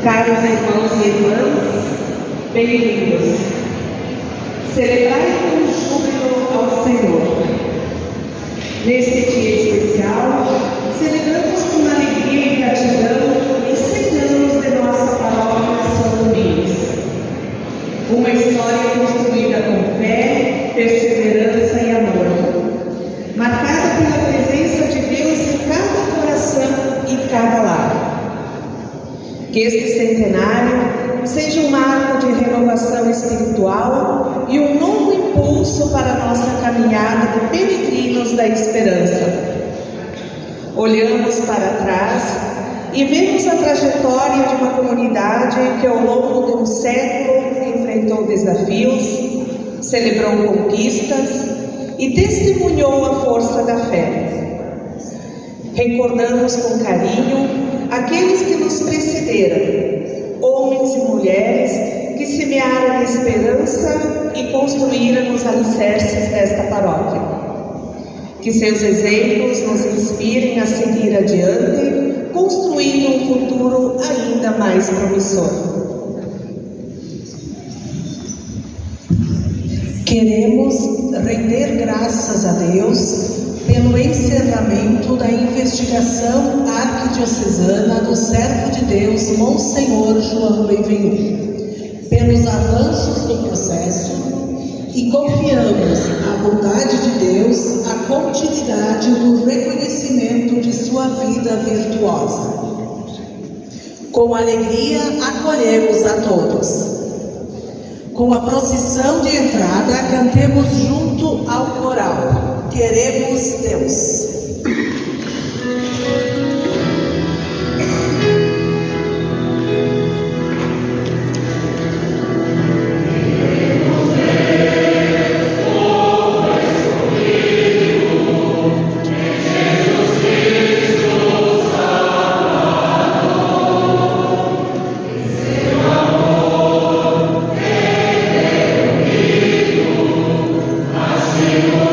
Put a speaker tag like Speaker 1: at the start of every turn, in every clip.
Speaker 1: Caros irmãos e irmãs, bem-vindos. Celebrai com júbilo ao Senhor. Neste dia especial, celebramos com alegria e gratidão os 100 anos de nossa paróquia São Domingos. Uma história construída com fé, perseverança e amor, marcada pela presença de Deus em cada coração e cada lar. Que este centenário seja um marco de renovação espiritual e um novo impulso para a nossa caminhada de peregrinos da esperança. Olhamos para trás e vemos a trajetória de uma comunidade que ao longo de um século enfrentou desafios, celebrou conquistas e testemunhou a força da fé. Recordamos com carinho aqueles que nos precederam, homens e mulheres que semearam a esperança e construíram os alicerces desta paróquia. Que seus exemplos nos inspirem a seguir adiante, construindo um futuro ainda mais promissor.
Speaker 2: Queremos render graças a Deus pelo encerramento da investigação arquidiocesana do servo de Deus, Monsenhor João Benvenu, pelos avanços do processo, e confiamos à bondade de Deus a continuidade do reconhecimento de sua vida virtuosa. Com alegria acolhemos a todos. Com a procissão de entrada, cantemos junto ao coral. Queremos Deus.
Speaker 3: Assim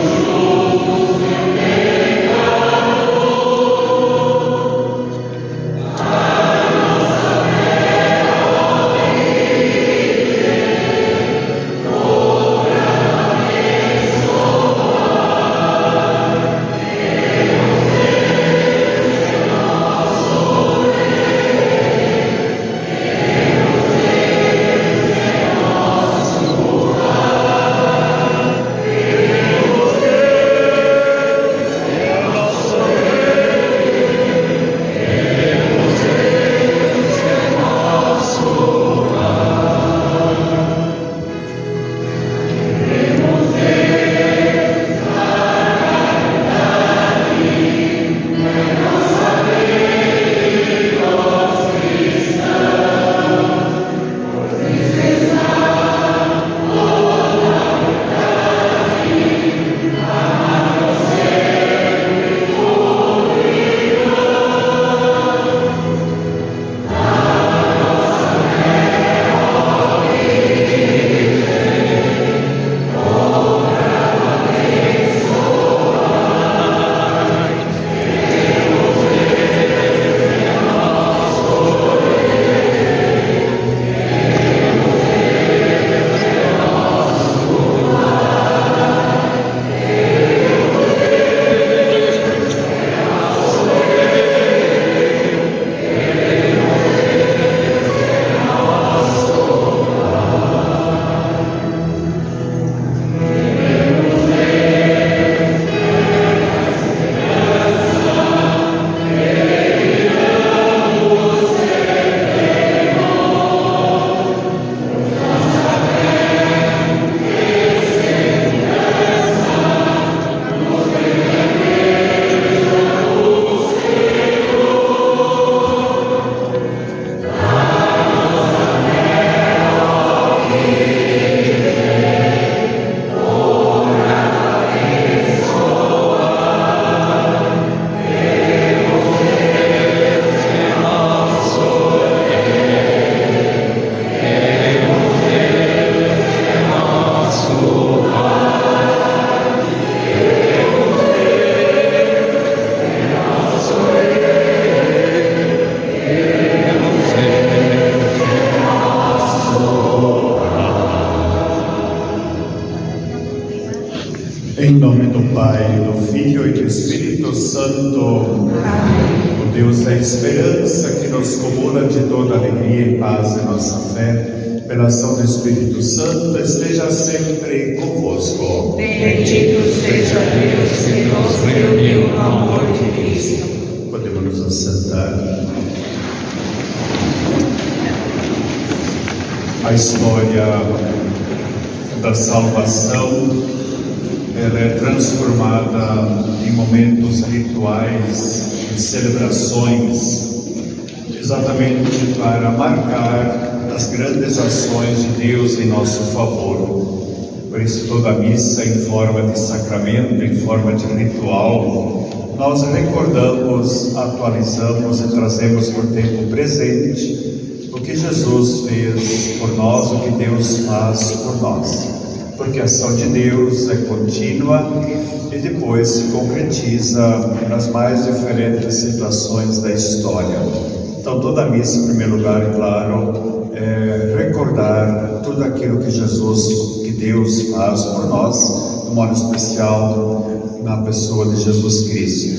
Speaker 3: Em nome do Pai, do Filho e do Espírito Santo.
Speaker 1: Amém.
Speaker 3: O Deus da esperança, que nos comuna de toda alegria e paz em nossa fé, pela ação do Espírito Santo, esteja sempre convosco.
Speaker 1: Bendito seja Deus que nos reuniu no amor de Cristo.
Speaker 3: Podemos nos assentar. A história da salvação, ela é transformada em momentos rituais, em celebrações, exatamente para marcar as grandes ações de Deus em nosso favor. Por isso, toda a missa em forma de sacramento, em forma de ritual, nós recordamos, atualizamos e trazemos por tempo presente o que Jesus fez por nós, o que Deus faz por nós. Porque a ação de Deus é contínua e depois se concretiza nas mais diferentes situações da história. Então, toda a missa, em primeiro lugar, é claro, é recordar tudo aquilo que Jesus, que Deus faz por nós, de modo especial na pessoa de Jesus Cristo.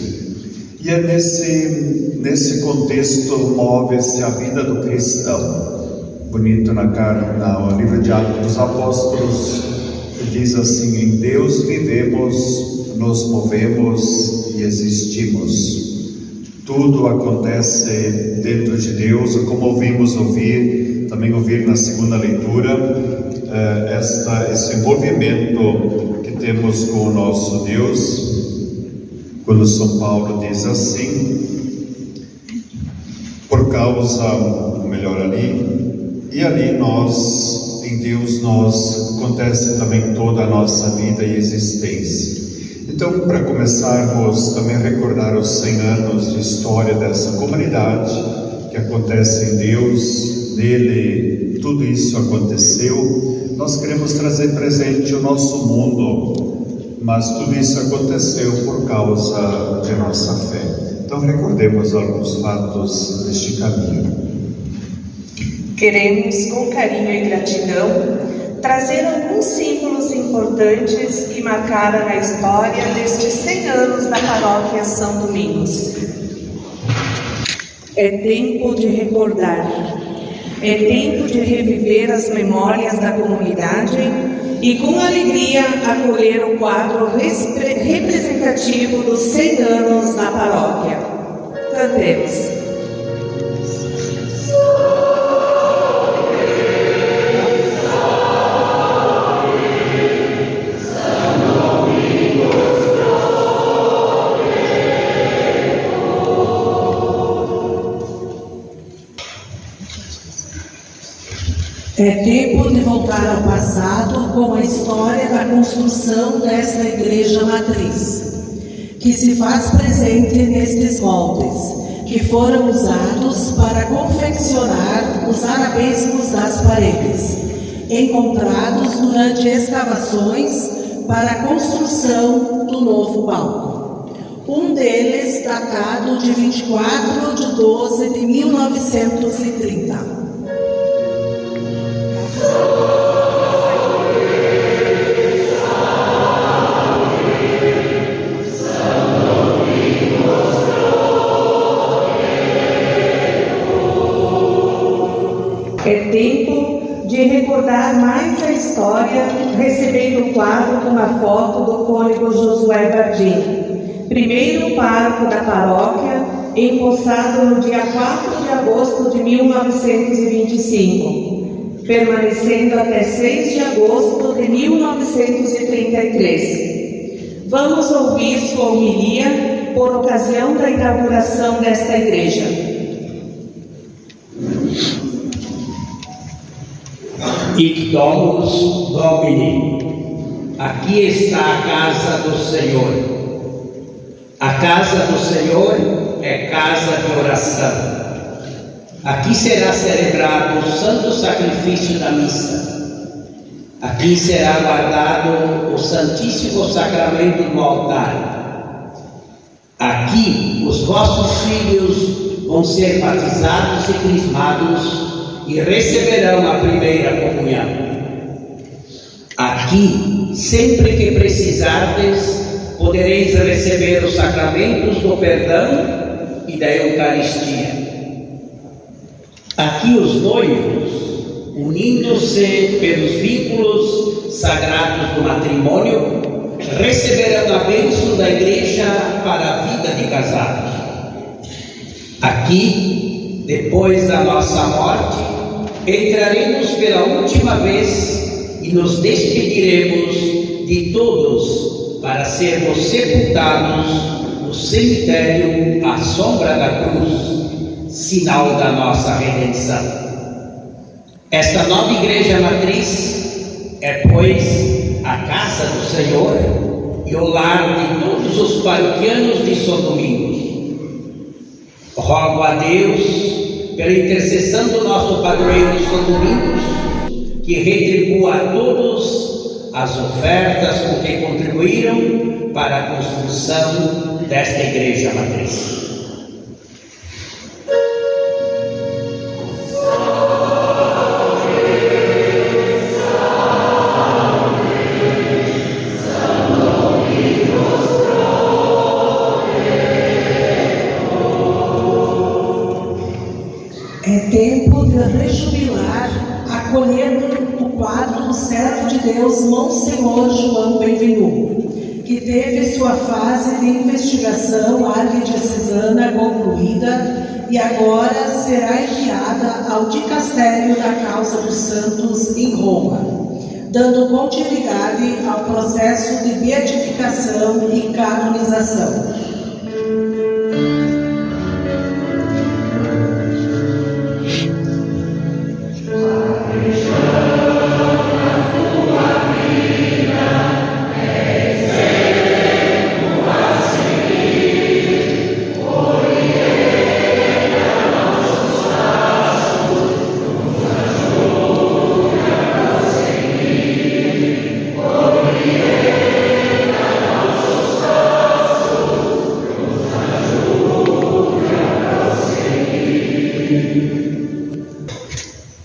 Speaker 3: E é nesse contexto move-se a vida do cristão. Bonito no livro de Atos dos Apóstolos, diz assim: em Deus vivemos, nos movemos e existimos. Tudo acontece dentro de Deus, como ouvimos também ouvir na segunda leitura, esse envolvimento que temos com o nosso Deus, quando São Paulo diz assim: por causa, melhor ali, e ali em Deus acontece também toda a nossa vida e existência. Então, para começarmos também a recordar os 100 anos de história dessa comunidade, que acontece em Deus, nele tudo isso aconteceu, nós queremos trazer presente o nosso mundo, mas tudo isso aconteceu por causa de nossa fé. Então, recordemos alguns fatos deste caminho.
Speaker 1: Queremos, com carinho e gratidão, trazer alguns símbolos importantes que marcaram a história destes 100 anos da paróquia São Domingos. É tempo de recordar, é tempo de reviver as memórias da comunidade e com alegria acolher o quadro representativo dos 100 anos da paróquia. Cantemos.
Speaker 2: É tempo de voltar ao passado com a história da construção desta igreja matriz, que se faz presente nestes moldes, que foram usados para confeccionar os arabescos das paredes, encontrados durante escavações para a construção do novo palco. Um deles datado de 24 de 12 de 1930.
Speaker 1: É tempo de recordar mais a história, recebendo o quadro com a foto do cônego Josué Bardim, primeiro pároco da paróquia, empossado no dia 4 de agosto de 1925, permanecendo até 6 de agosto de 1933. Vamos ouvir sua homilia por ocasião da inauguração desta igreja.
Speaker 4: Hic Domus Domini. Aqui está a casa do Senhor. A casa do Senhor é casa de oração. Aqui será celebrado o santo sacrifício da missa. Aqui será guardado o Santíssimo Sacramento no altar. Aqui os vossos filhos vão ser batizados e crismados e receberão a primeira comunhão. Aqui sempre que precisardes, podereis receber os sacramentos do perdão e da Eucaristia. Aqui os noivos, unindo-se pelos vínculos sagrados do matrimônio, receberão a bênção da Igreja para a vida de casados. Aqui, depois da nossa morte, entraremos pela última vez e nos despediremos de todos para sermos sepultados no cemitério à sombra da cruz, sinal da nossa redenção. Esta nova Igreja Matriz é, pois, a casa do Senhor e o lar de todos os paroquianos de São Domingos. Rogo a Deus, pela intercessão do nosso padroeiro São Domingos, que retribua a todos as ofertas com que contribuíram para a construção desta Igreja Matriz.
Speaker 2: É tempo de rejubilar, acolhendo o quadro do servo de Deus, Monsenhor João Benvenu, que teve sua fase de investigação arquidiocesana concluída e agora será enviada ao dicastério da causa dos santos em Roma, dando continuidade ao processo de beatificação e canonização.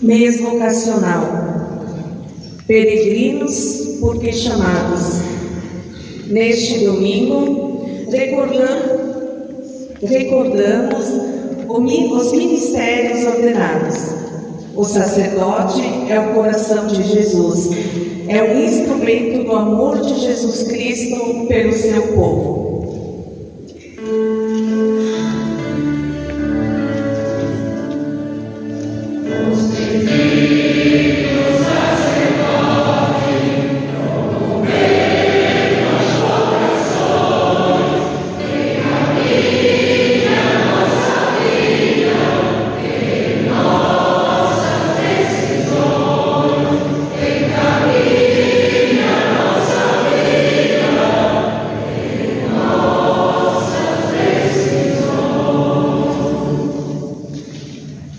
Speaker 2: Mês vocacional. Peregrinos, porque chamados. Neste domingo, recordamos os ministérios ordenados. O sacerdote é o coração de Jesus, é o instrumento do amor de Jesus Cristo pelo seu povo.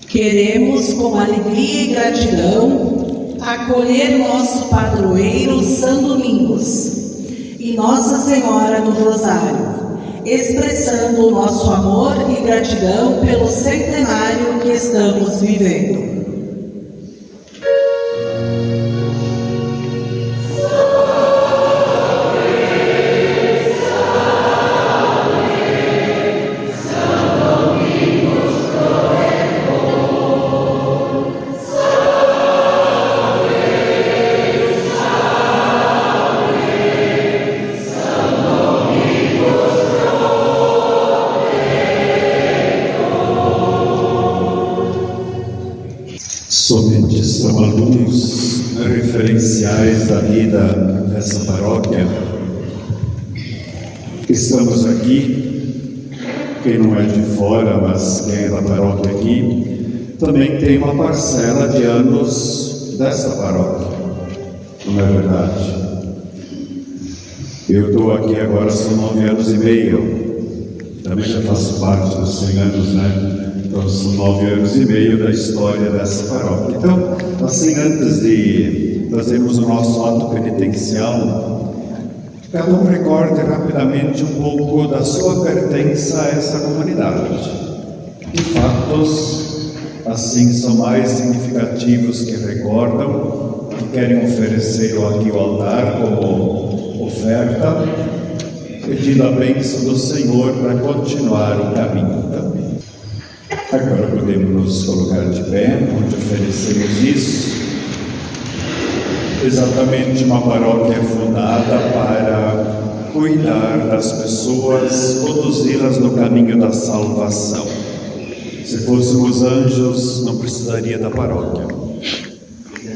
Speaker 2: Queremos, com alegria e gratidão, acolher nosso padroeiro São Domingos e Nossa Senhora do Rosário, expressando o nosso amor e gratidão pelo centenário que estamos vivendo.
Speaker 3: Somente são alguns referenciais da vida dessa paróquia. Estamos aqui, quem não é de fora, mas quem é da paróquia aqui, também tem uma parcela de anos dessa paróquia, não é verdade? Eu estou aqui agora, são 9 anos e meio, também já faço parte dos 100 anos, né? Então, são 9 anos e meio da história dessa paróquia. Então, assim, antes de fazermos o nosso ato penitencial, cada um recorde rapidamente um pouco da sua pertença a essa comunidade. Que fatos, assim, são mais significativos que recordam que querem oferecê-lo aqui ao altar como oferta, pedindo a bênção do Senhor para continuar o caminho também. Agora podemos nos colocar de pé, onde oferecemos isso. Exatamente, uma paróquia fundada para cuidar das pessoas, conduzi-las no caminho da salvação. Se fôssemos anjos, não precisaria da paróquia.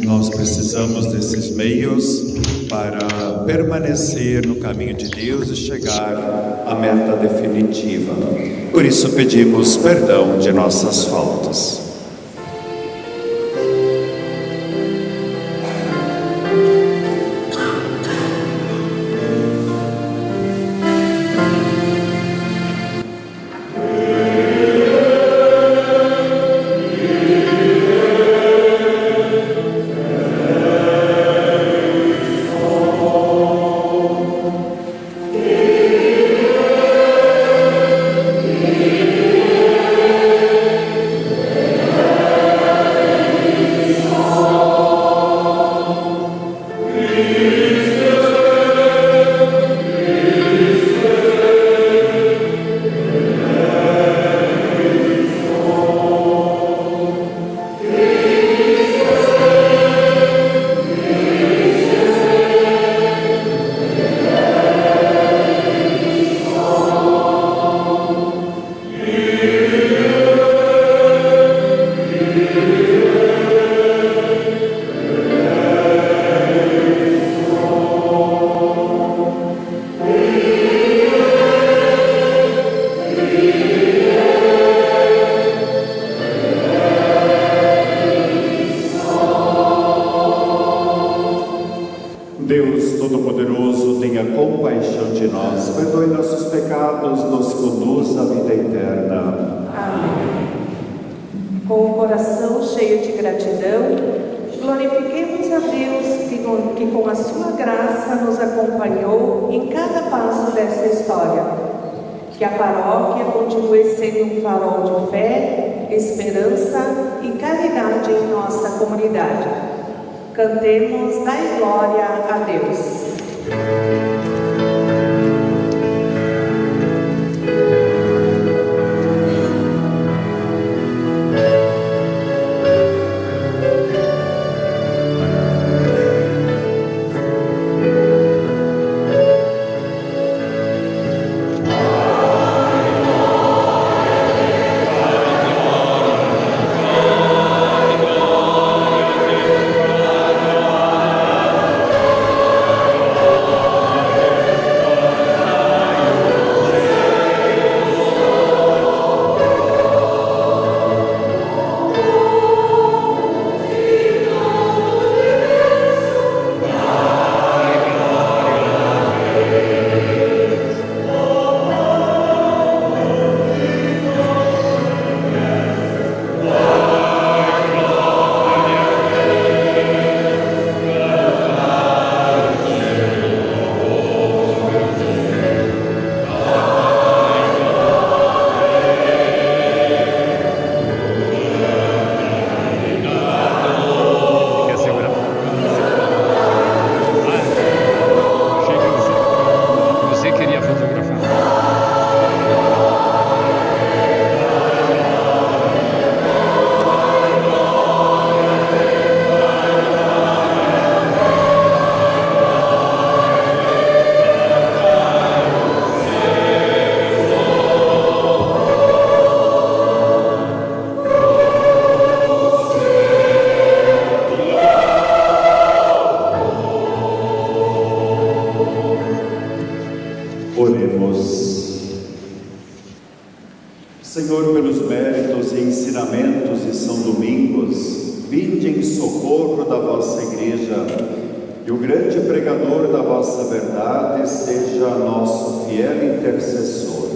Speaker 3: Nós precisamos desses meios para permanecer no caminho de Deus e chegar à meta definitiva. Por isso pedimos perdão de nossas faltas. Deus Todo-Poderoso, tenha compaixão de nós, perdoe nossos pecados, nos conduz à vida eterna.
Speaker 5: Amém. Com o coração cheio de gratidão, glorifiquemos a Deus que com a sua graça nos acompanhou em cada passo dessa história. Que a paróquia continue sendo um farol de fé, esperança e caridade em nossa comunidade. Cantemos, dai glória a Deus.
Speaker 3: Senhor, pelos méritos e ensinamentos de São Domingos, vinde em socorro da vossa Igreja, e o grande pregador da vossa verdade seja nosso fiel intercessor.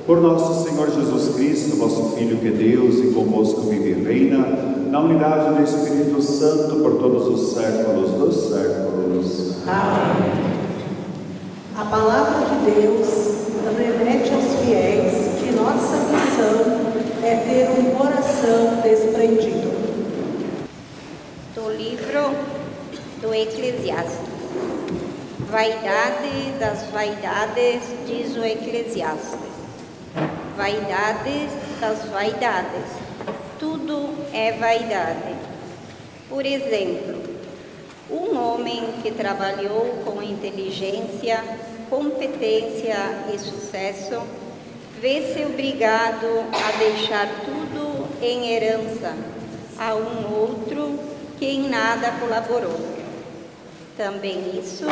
Speaker 3: Por nosso Senhor Jesus Cristo, vosso Filho, que é Deus e convosco vive e reina, na unidade do Espírito Santo, por todos os séculos dos séculos.
Speaker 5: Amém. A palavra de Deus remete aos fiéis que nossa missão é ter um coração desprendido.
Speaker 6: Do livro do Eclesiastes. Vaidade das vaidades, diz o Eclesiastes. Vaidade das vaidades. Tudo é vaidade. Por exemplo, um homem que trabalhou com inteligência, competência e sucesso, vê-se obrigado a deixar tudo em herança a um outro que em nada colaborou. Também isso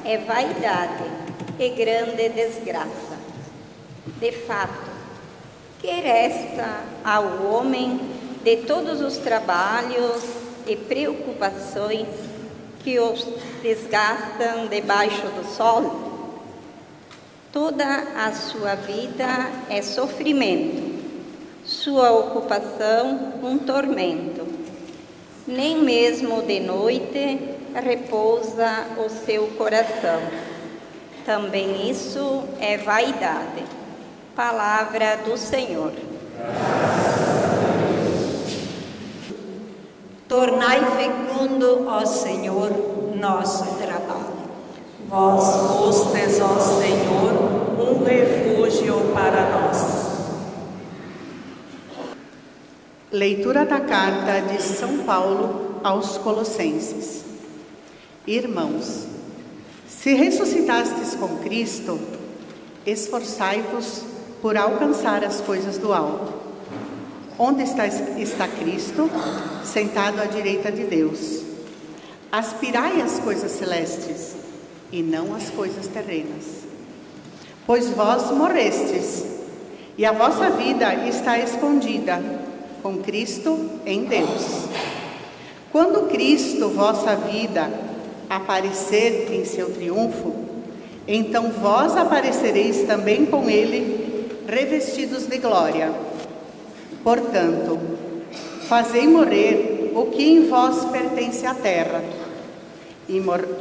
Speaker 6: é vaidade e grande desgraça. De fato, que resta ao homem de todos os trabalhos e preocupações que os desgastam debaixo do sol? Toda a sua vida é sofrimento, sua ocupação um tormento. Nem mesmo de noite repousa o seu coração. Também isso é vaidade. Palavra do Senhor.
Speaker 7: Tornai fecundo, ó Senhor, nosso trabalho.
Speaker 5: Vós fostes, ó Senhor, um refúgio para nós.
Speaker 8: Leitura da carta de São Paulo aos Colossenses. Irmãos, se ressuscitastes com Cristo, esforçai-vos por alcançar as coisas do alto, onde está Cristo, sentado à direita de Deus. Aspirai às coisas celestes, e não às coisas terrenas. Pois vós morrestes, e a vossa vida está escondida com Cristo em Deus. Quando Cristo, vossa vida, aparecer em seu triunfo, então vós aparecereis também com Ele, revestidos de glória. Portanto, fazei morrer o que em vós pertence à terra: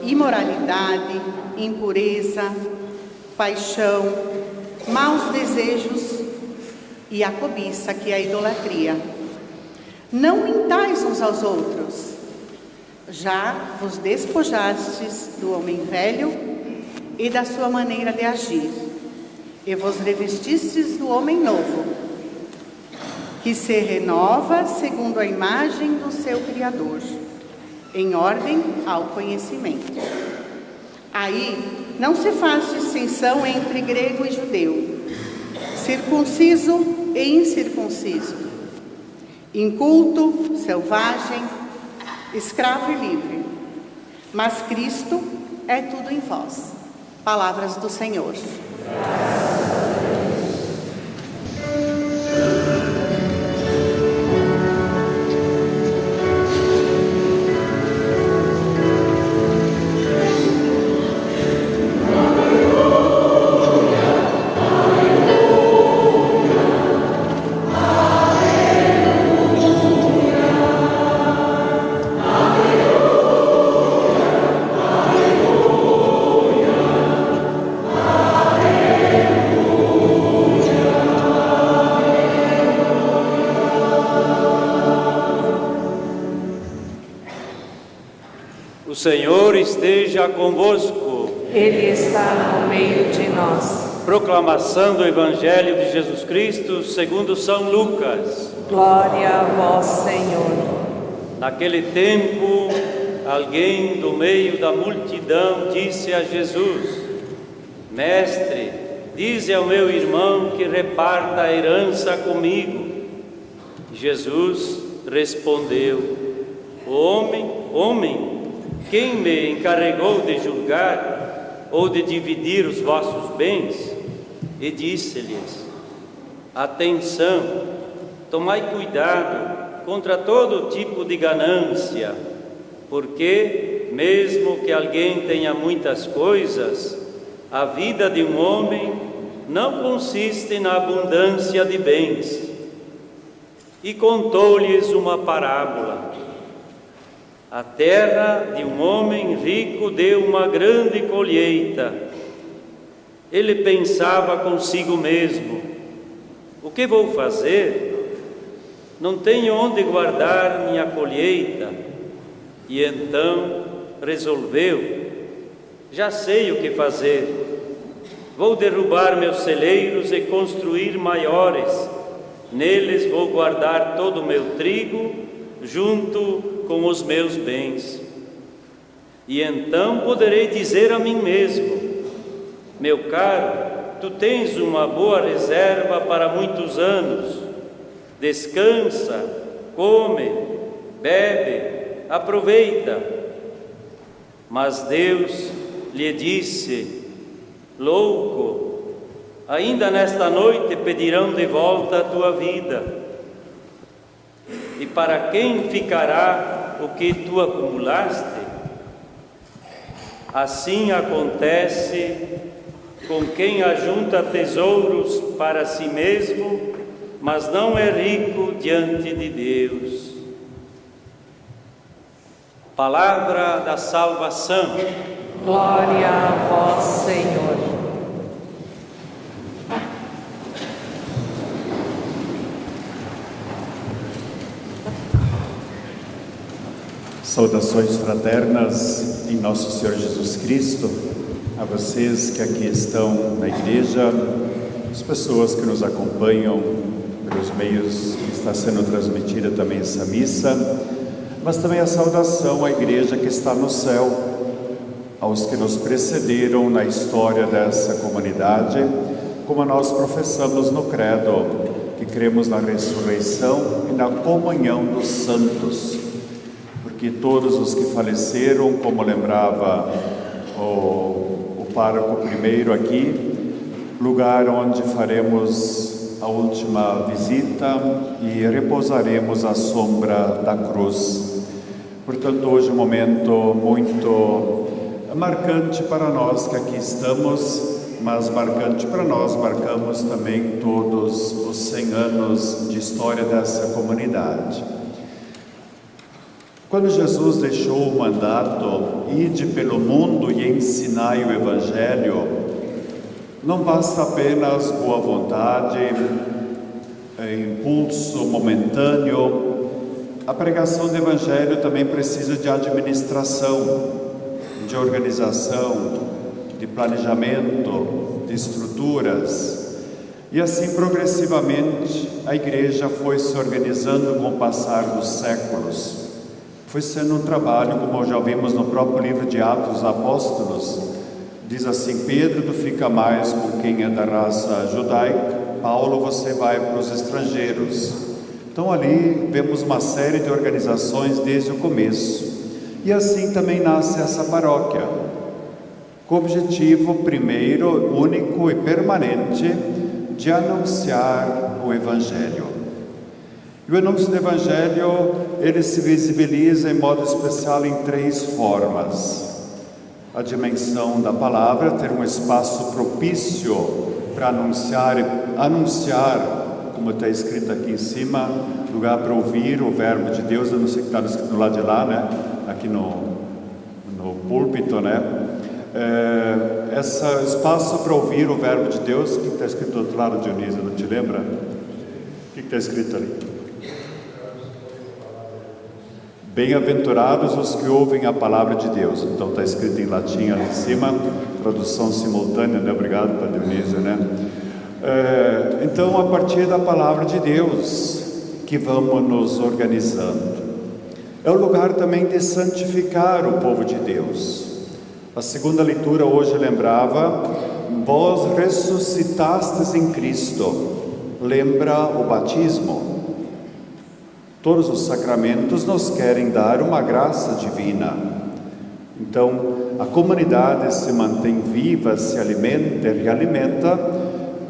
Speaker 8: imoralidade, impureza, paixão, maus desejos e a cobiça, que é a idolatria. Não mintais uns aos outros. Já vos despojastes do homem velho e da sua maneira de agir, e vos revestistes do homem novo, que se renova segundo a imagem do seu Criador, em ordem ao conhecimento. Aí não se faz distinção entre grego e judeu, circunciso e incircunciso, inculto, selvagem, escravo e livre, mas Cristo é tudo em vós. Palavras do Senhor.
Speaker 9: O Senhor esteja convosco.
Speaker 5: Ele está no meio de nós.
Speaker 9: Proclamação do Evangelho de Jesus Cristo segundo São Lucas.
Speaker 5: Glória a vós, Senhor.
Speaker 9: Naquele tempo, alguém do meio da multidão disse a Jesus: Mestre, dize ao meu irmão que reparta a herança comigo. Jesus respondeu: Homem, quem me encarregou de julgar ou de dividir os vossos bens? E disse-lhes: Atenção, tomai cuidado contra todo tipo de ganância, porque, mesmo que alguém tenha muitas coisas, a vida de um homem não consiste na abundância de bens. E contou-lhes uma parábola. A terra de um homem rico deu uma grande colheita. Ele pensava consigo mesmo: o que vou fazer? Não tenho onde guardar minha colheita. E então resolveu: já sei o que fazer. Vou derrubar meus celeiros e construir maiores. Neles vou guardar todo o meu trigo, junto com os meus bens. E então poderei dizer a mim mesmo: meu caro, tu tens uma boa reserva para muitos anos. Descansa, come, bebe, aproveita. Mas Deus lhe disse: louco, ainda nesta noite pedirão de volta a tua vida. E para quem ficará o que tu acumulaste? Assim acontece com quem ajunta tesouros para si mesmo, mas não é rico diante de Deus. Palavra da salvação.
Speaker 5: Glória a vós, Senhor.
Speaker 3: Saudações fraternas em nosso Senhor Jesus Cristo, a vocês que aqui estão na igreja, as pessoas que nos acompanham pelos meios que está sendo transmitida também essa missa, mas também a saudação à igreja que está no céu, aos que nos precederam na história dessa comunidade, como nós professamos no credo, que cremos na ressurreição e na comunhão dos santos, porque todos os que faleceram, como lembrava o pároco primeiro aqui, lugar onde faremos a última visita e repousaremos à sombra da cruz. Portanto, hoje é um momento muito marcante para nós que aqui estamos, mas marcante para nós, marcamos também todos os 100 anos de história dessa comunidade. Quando Jesus deixou o mandato, ide pelo mundo e ensinai o Evangelho, não basta apenas boa vontade, impulso momentâneo. A pregação do Evangelho também precisa de administração, de organização, de planejamento, de estruturas. E assim progressivamente a igreja foi se organizando com o passar dos séculos. Foi sendo um trabalho, como já vimos no próprio livro de Atos dos Apóstolos, diz assim: Pedro, tu fica mais com quem é da raça judaica, Paulo, você vai para os estrangeiros. Então ali vemos uma série de organizações desde o começo. E assim também nasce essa paróquia, com o objetivo primeiro, único e permanente, de anunciar o Evangelho. E o anúncio do Evangelho, ele se visibiliza em modo especial em 3 formas. A dimensão da palavra, ter um espaço propício para anunciar, como está escrito aqui em cima, lugar para ouvir o verbo de Deus. Eu não sei o que está escrito do lado de lá, né? Aqui no púlpito, né? Esse espaço para ouvir o verbo de Deus. O que está escrito do outro lado, Dionísio? Não te lembra? O que está escrito ali? Bem-aventurados os que ouvem a palavra de Deus. Então está escrito em latim ali em cima, tradução simultânea, né? Obrigado para Dionísio, né? Então, a partir da palavra de Deus que vamos nos organizando. É o lugar também de santificar o povo de Deus. A segunda leitura hoje lembrava: vós ressuscitastes em Cristo. Lembra o batismo. Todos os sacramentos nos querem dar uma graça divina. Então, a comunidade se mantém viva, se alimenta e realimenta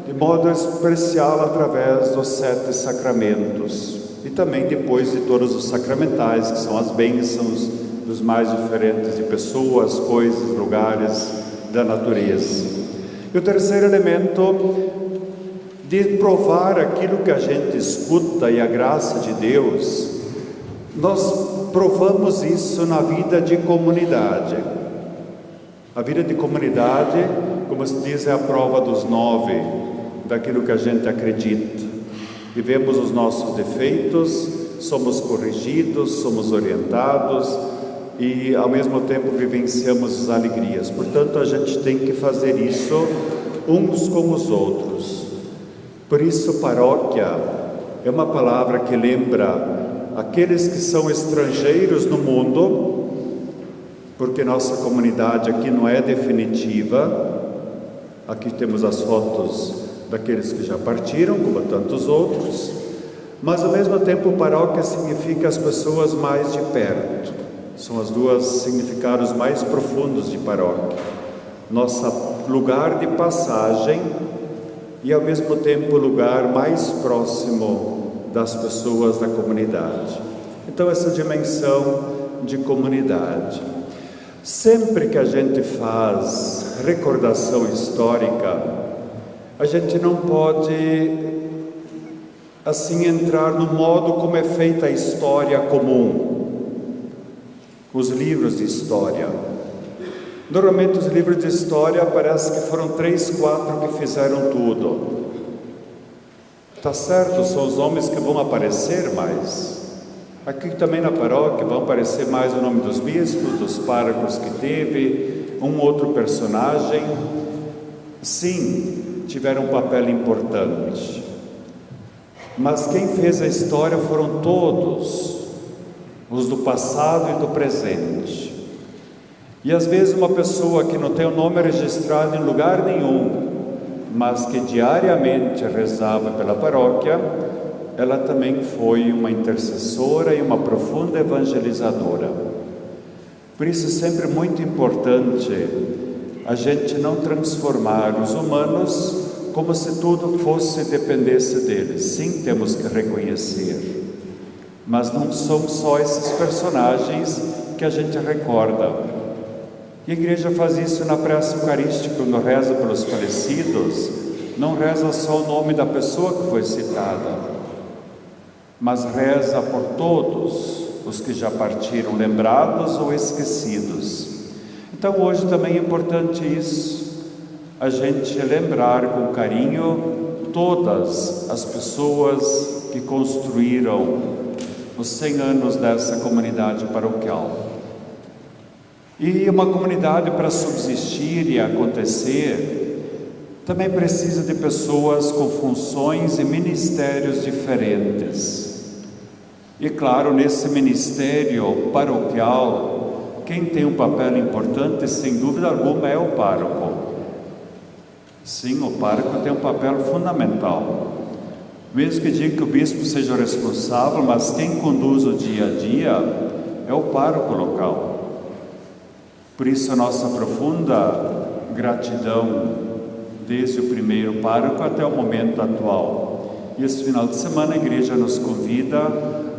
Speaker 3: de modo especial através dos 7 sacramentos. E também depois de todos os sacramentais, que são as bênçãos dos mais diferentes de pessoas, coisas, lugares da natureza. E o terceiro elemento, de provar aquilo que a gente escuta e a graça de Deus, nós provamos isso na vida de comunidade. A vida de comunidade, como se diz, é a prova dos 9 daquilo que a gente acredita. Vivemos os nossos defeitos, somos corrigidos, somos orientados,
Speaker 10: e ao mesmo tempo vivenciamos as alegrias. Portanto, a gente tem que fazer isso uns com os outros. Por isso, paróquia é uma palavra que lembra aqueles que são estrangeiros no mundo, porque nossa comunidade aqui não é definitiva. Aqui temos as fotos daqueles que já partiram, como tantos outros, mas ao mesmo tempo paróquia significa as pessoas mais de perto. São os dois significados mais profundos de paróquia. Nosso lugar de passagem e ao mesmo tempo o lugar mais próximo das pessoas da comunidade. Então essa dimensão de comunidade. Sempre que a gente faz recordação histórica, a gente não pode assim entrar no modo como é feita a história comum, os livros de história. Normalmente os livros de história parece que foram 3, 4 que fizeram tudo. Tá certo, são os nomes que vão aparecer mais. Aqui também na paróquia vão aparecer mais o nome dos bispos, dos párocos que teve, um outro personagem. Sim, tiveram um papel importante. Mas quem fez a história foram todos, os do passado e do presente. E às vezes uma pessoa que não tem o nome registrado em lugar nenhum, mas que diariamente rezava pela paróquia, ela também foi uma intercessora e uma profunda evangelizadora. Por isso é sempre muito importante a gente não transformar os humanos como se tudo dependesse deles. Sim, temos que reconhecer, mas não são só esses personagens que a gente recorda. E a igreja faz isso na prece eucarística, quando reza pelos falecidos, não reza só o nome da pessoa que foi citada, mas reza por todos os que já partiram, lembrados ou esquecidos. Então hoje também é importante isso, a gente lembrar com carinho todas as pessoas que construíram os 100 anos dessa comunidade paroquial. E uma comunidade, para subsistir e acontecer, também precisa de pessoas com funções e ministérios diferentes. E claro, nesse ministério paroquial, quem tem um papel importante, sem dúvida alguma, é o pároco. Sim, o pároco tem um papel fundamental. Mesmo que diga que o bispo seja o responsável, mas quem conduz o dia a dia é o pároco local. Por isso a nossa profunda gratidão desde o primeiro pároco até o momento atual. E esse final de semana a igreja nos convida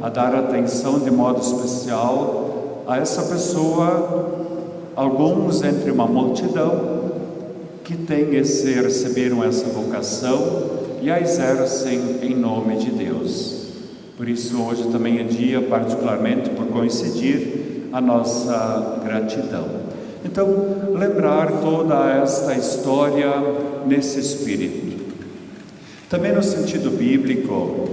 Speaker 10: a dar atenção de modo especial a essa pessoa, alguns entre uma multidão que receberam essa vocação e a exercem em nome de Deus. Por isso hoje também é dia, particularmente por coincidir, a nossa gratidão. Então, lembrar toda esta história nesse espírito. Também no sentido bíblico,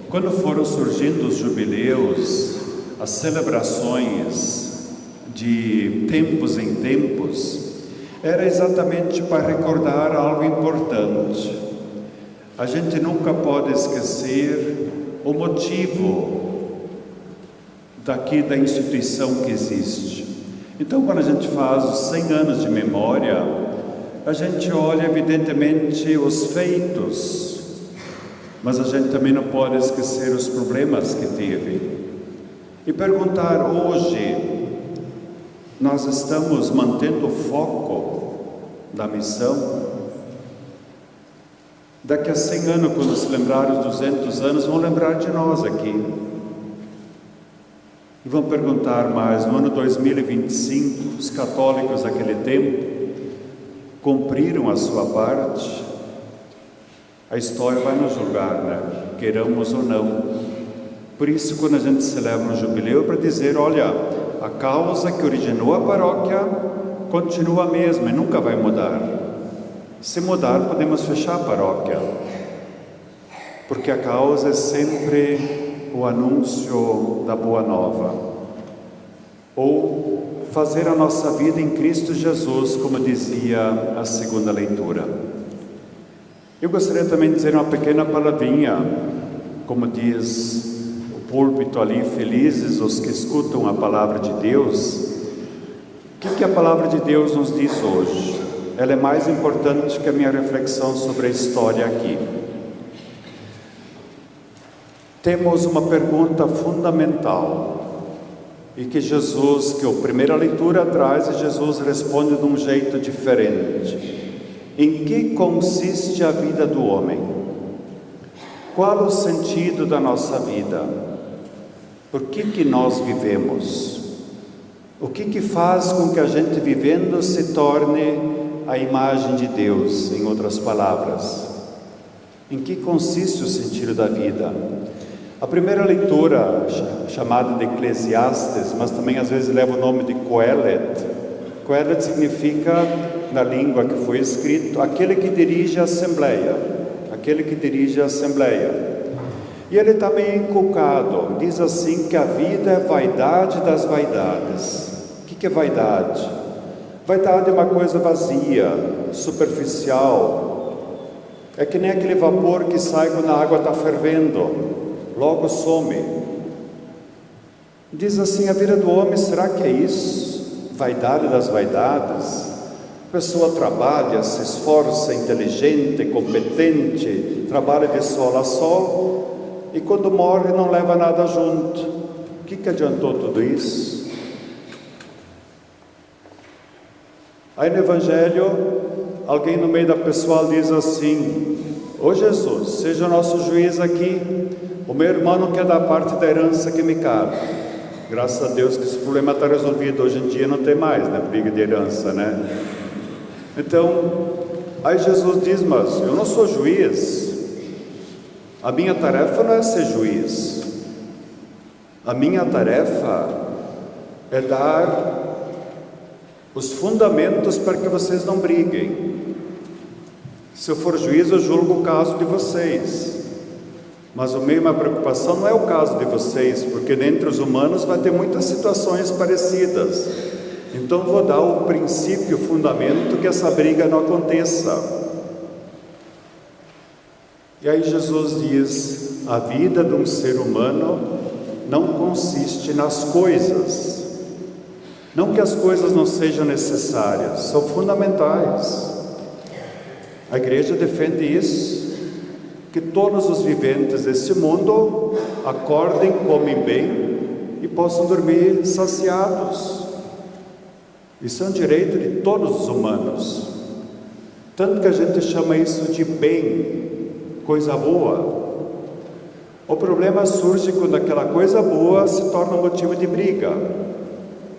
Speaker 10: quando foram surgindo os jubileus, as celebrações de tempos em tempos, era exatamente para recordar algo importante. A gente nunca pode esquecer o motivo da instituição que existe. Então, quando a gente faz os 100 anos de memória, a gente olha evidentemente os feitos, mas a gente também não pode esquecer os problemas que teve. E perguntar hoje, nós estamos mantendo o foco da missão? Daqui a 100 anos, quando se lembrar os 200 anos, vão lembrar de nós aqui. E vão perguntar mais, no ano 2025, os católicos daquele tempo cumpriram a sua parte? A história vai nos julgar, né? Queiramos ou não. Por isso, quando a gente celebra um jubileu, é para dizer, olha, a causa que originou a paróquia continua a mesma e nunca vai mudar. Se mudar, podemos fechar a paróquia, porque a causa é sempre o anúncio da boa nova. ou fazer a nossa vida em Cristo Jesus, como dizia a segunda leitura. Eu gostaria também de dizer uma pequena palavrinha, como diz o púlpito ali, felizes os que escutam a palavra de Deus. O que a palavra de Deus nos diz hoje? Ela é mais importante que a minha reflexão sobre a história aqui. Temos uma pergunta fundamental e que Jesus, que a primeira leitura traz, e Jesus responde de um jeito diferente. Em que consiste a vida do homem? Qual o sentido da nossa vida? Por que nós vivemos? O que faz com que a gente vivendo se torne a imagem de Deus, em outras palavras? Em que consiste o sentido da vida? A primeira leitura, chamada de Eclesiastes, mas também às vezes leva o nome de Coelet. Coelet significa, na língua que foi escrito, aquele que dirige a assembleia. Aquele que dirige a assembleia. E ele está meio inculcado, diz assim que a vida é vaidade das vaidades. O que é vaidade? Vaidade é uma coisa vazia, superficial. É que nem aquele vapor que sai quando a água está fervendo, logo some. Diz assim, a vida do homem, será que é isso? Vaidade das vaidades? A pessoa trabalha, se esforça, inteligente, competente, trabalha de sol a sol, e quando morre não leva nada junto. O que adiantou tudo isso? Aí no Evangelho, alguém no meio da pessoal diz assim: ô Jesus, seja nosso juiz aqui, o meu irmão não quer dar parte da herança que me cabe. Graças a Deus que esse problema está resolvido, hoje em dia não tem mais, né, briga de herança, né? Então, aí Jesus diz, mas eu não sou juiz, a minha tarefa não é ser juiz, a minha tarefa é dar os fundamentos para que vocês não briguem. Se eu for juiz, eu julgo o caso de vocês, mas a minha preocupação não é o caso de vocês, porque dentre os humanos vai ter muitas situações parecidas. Então vou dar o princípio, o fundamento, que essa briga não aconteça. E aí Jesus diz, a vida de um ser humano não consiste nas coisas. Não que as coisas não sejam necessárias, são fundamentais. A igreja defende isso, que todos os viventes desse mundo acordem, comem bem e possam dormir saciados. Isso é um direito de todos os humanos. Tanto que a gente chama isso de bem, coisa boa. O problema surge quando aquela coisa boa se torna motivo de briga.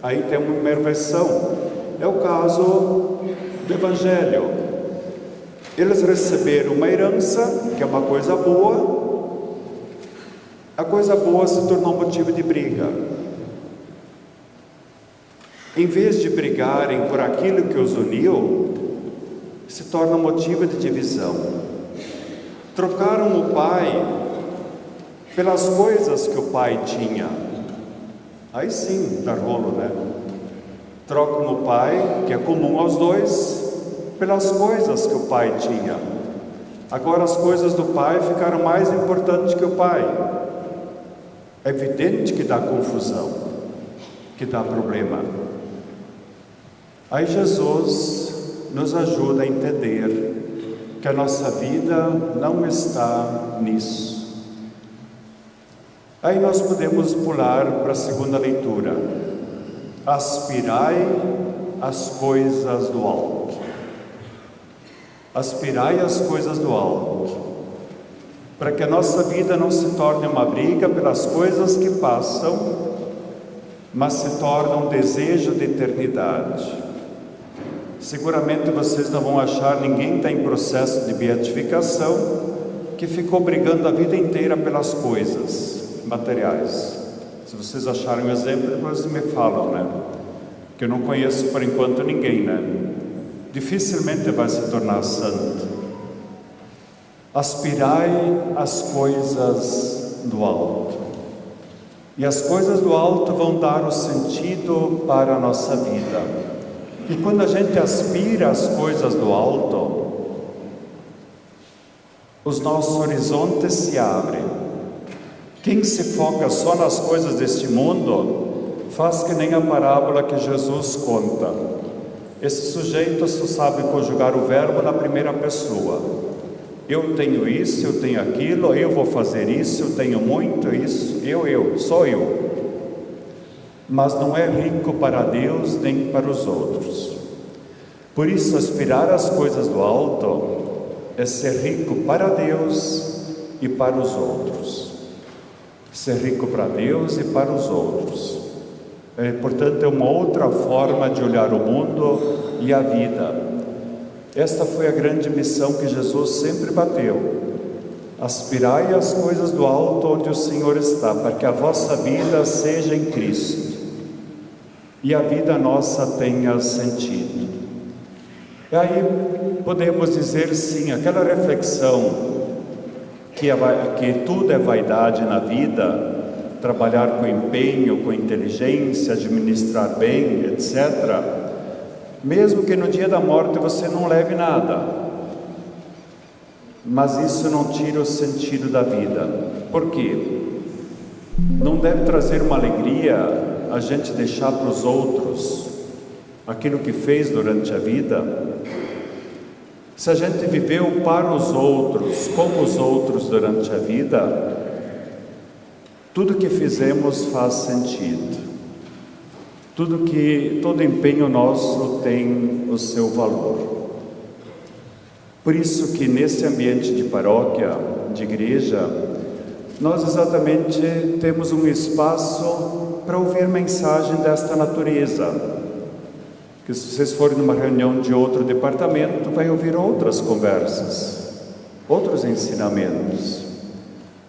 Speaker 10: Aí tem uma inversão. É o caso do Evangelho. Eles receberam uma herança, que é uma coisa boa. A coisa boa se tornou motivo de briga. Em vez de brigarem por aquilo que os uniu, se torna motivo de divisão. Trocaram o pai pelas coisas que o pai tinha. Aí sim dá rolo, né? Trocam o pai, que é comum aos dois, pelas coisas que o pai tinha. Agora as coisas do pai ficaram mais importantes que o pai. É evidente que dá confusão, que dá problema. Aí Jesus nos ajuda a entender que a nossa vida não está nisso. Aí nós podemos pular para a segunda leitura. Aspirai as coisas do alto. Aspirai as coisas do alto. Para que a nossa vida não se torne uma briga pelas coisas que passam, mas se torne um desejo de eternidade. Seguramente vocês não vão achar ninguém que está em processo de beatificação que ficou brigando a vida inteira pelas coisas materiais. Se vocês acharem um exemplo, depois me falam, né? Que eu não conheço por enquanto ninguém, né? Dificilmente vai se tornar santo. Aspirai as coisas do alto. E as coisas do alto vão dar o sentido para a nossa vida. E quando a gente aspira às coisas do alto, os nossos horizontes se abrem. Quem se foca só nas coisas deste mundo, faz que nem a parábola que Jesus conta. Esse sujeito só sabe conjugar o verbo na primeira pessoa. Eu tenho isso, eu tenho aquilo, eu vou fazer isso, eu tenho muito isso, só eu. Mas não é rico para Deus nem para os outros. Por isso, aspirar às coisas do alto é ser rico para Deus e para os outros. Ser rico para Deus e para os outros. Portanto, é uma outra forma de olhar o mundo e a vida. Esta foi a grande missão que Jesus sempre bateu. Aspirai às coisas do alto onde o Senhor está, para que a vossa vida seja em Cristo e a vida nossa tenha sentido. E aí podemos dizer sim, aquela reflexão que tudo é vaidade na vida, trabalhar com empenho, com inteligência, administrar bem, etc., mesmo que no dia da morte você não leve nada, mas isso não tira o sentido da vida. Por quê? Não deve trazer uma alegria a gente deixar para os outros aquilo que fez durante a vida? Se a gente viveu para os outros, como os outros durante a vida, tudo que fizemos faz sentido. Todo empenho nosso tem o seu valor. Por isso que nesse ambiente de paróquia, de igreja, nós exatamente temos um espaço para ouvir mensagem desta natureza. Que se vocês forem numa reunião de outro departamento, vai ouvir outras conversas, outros ensinamentos.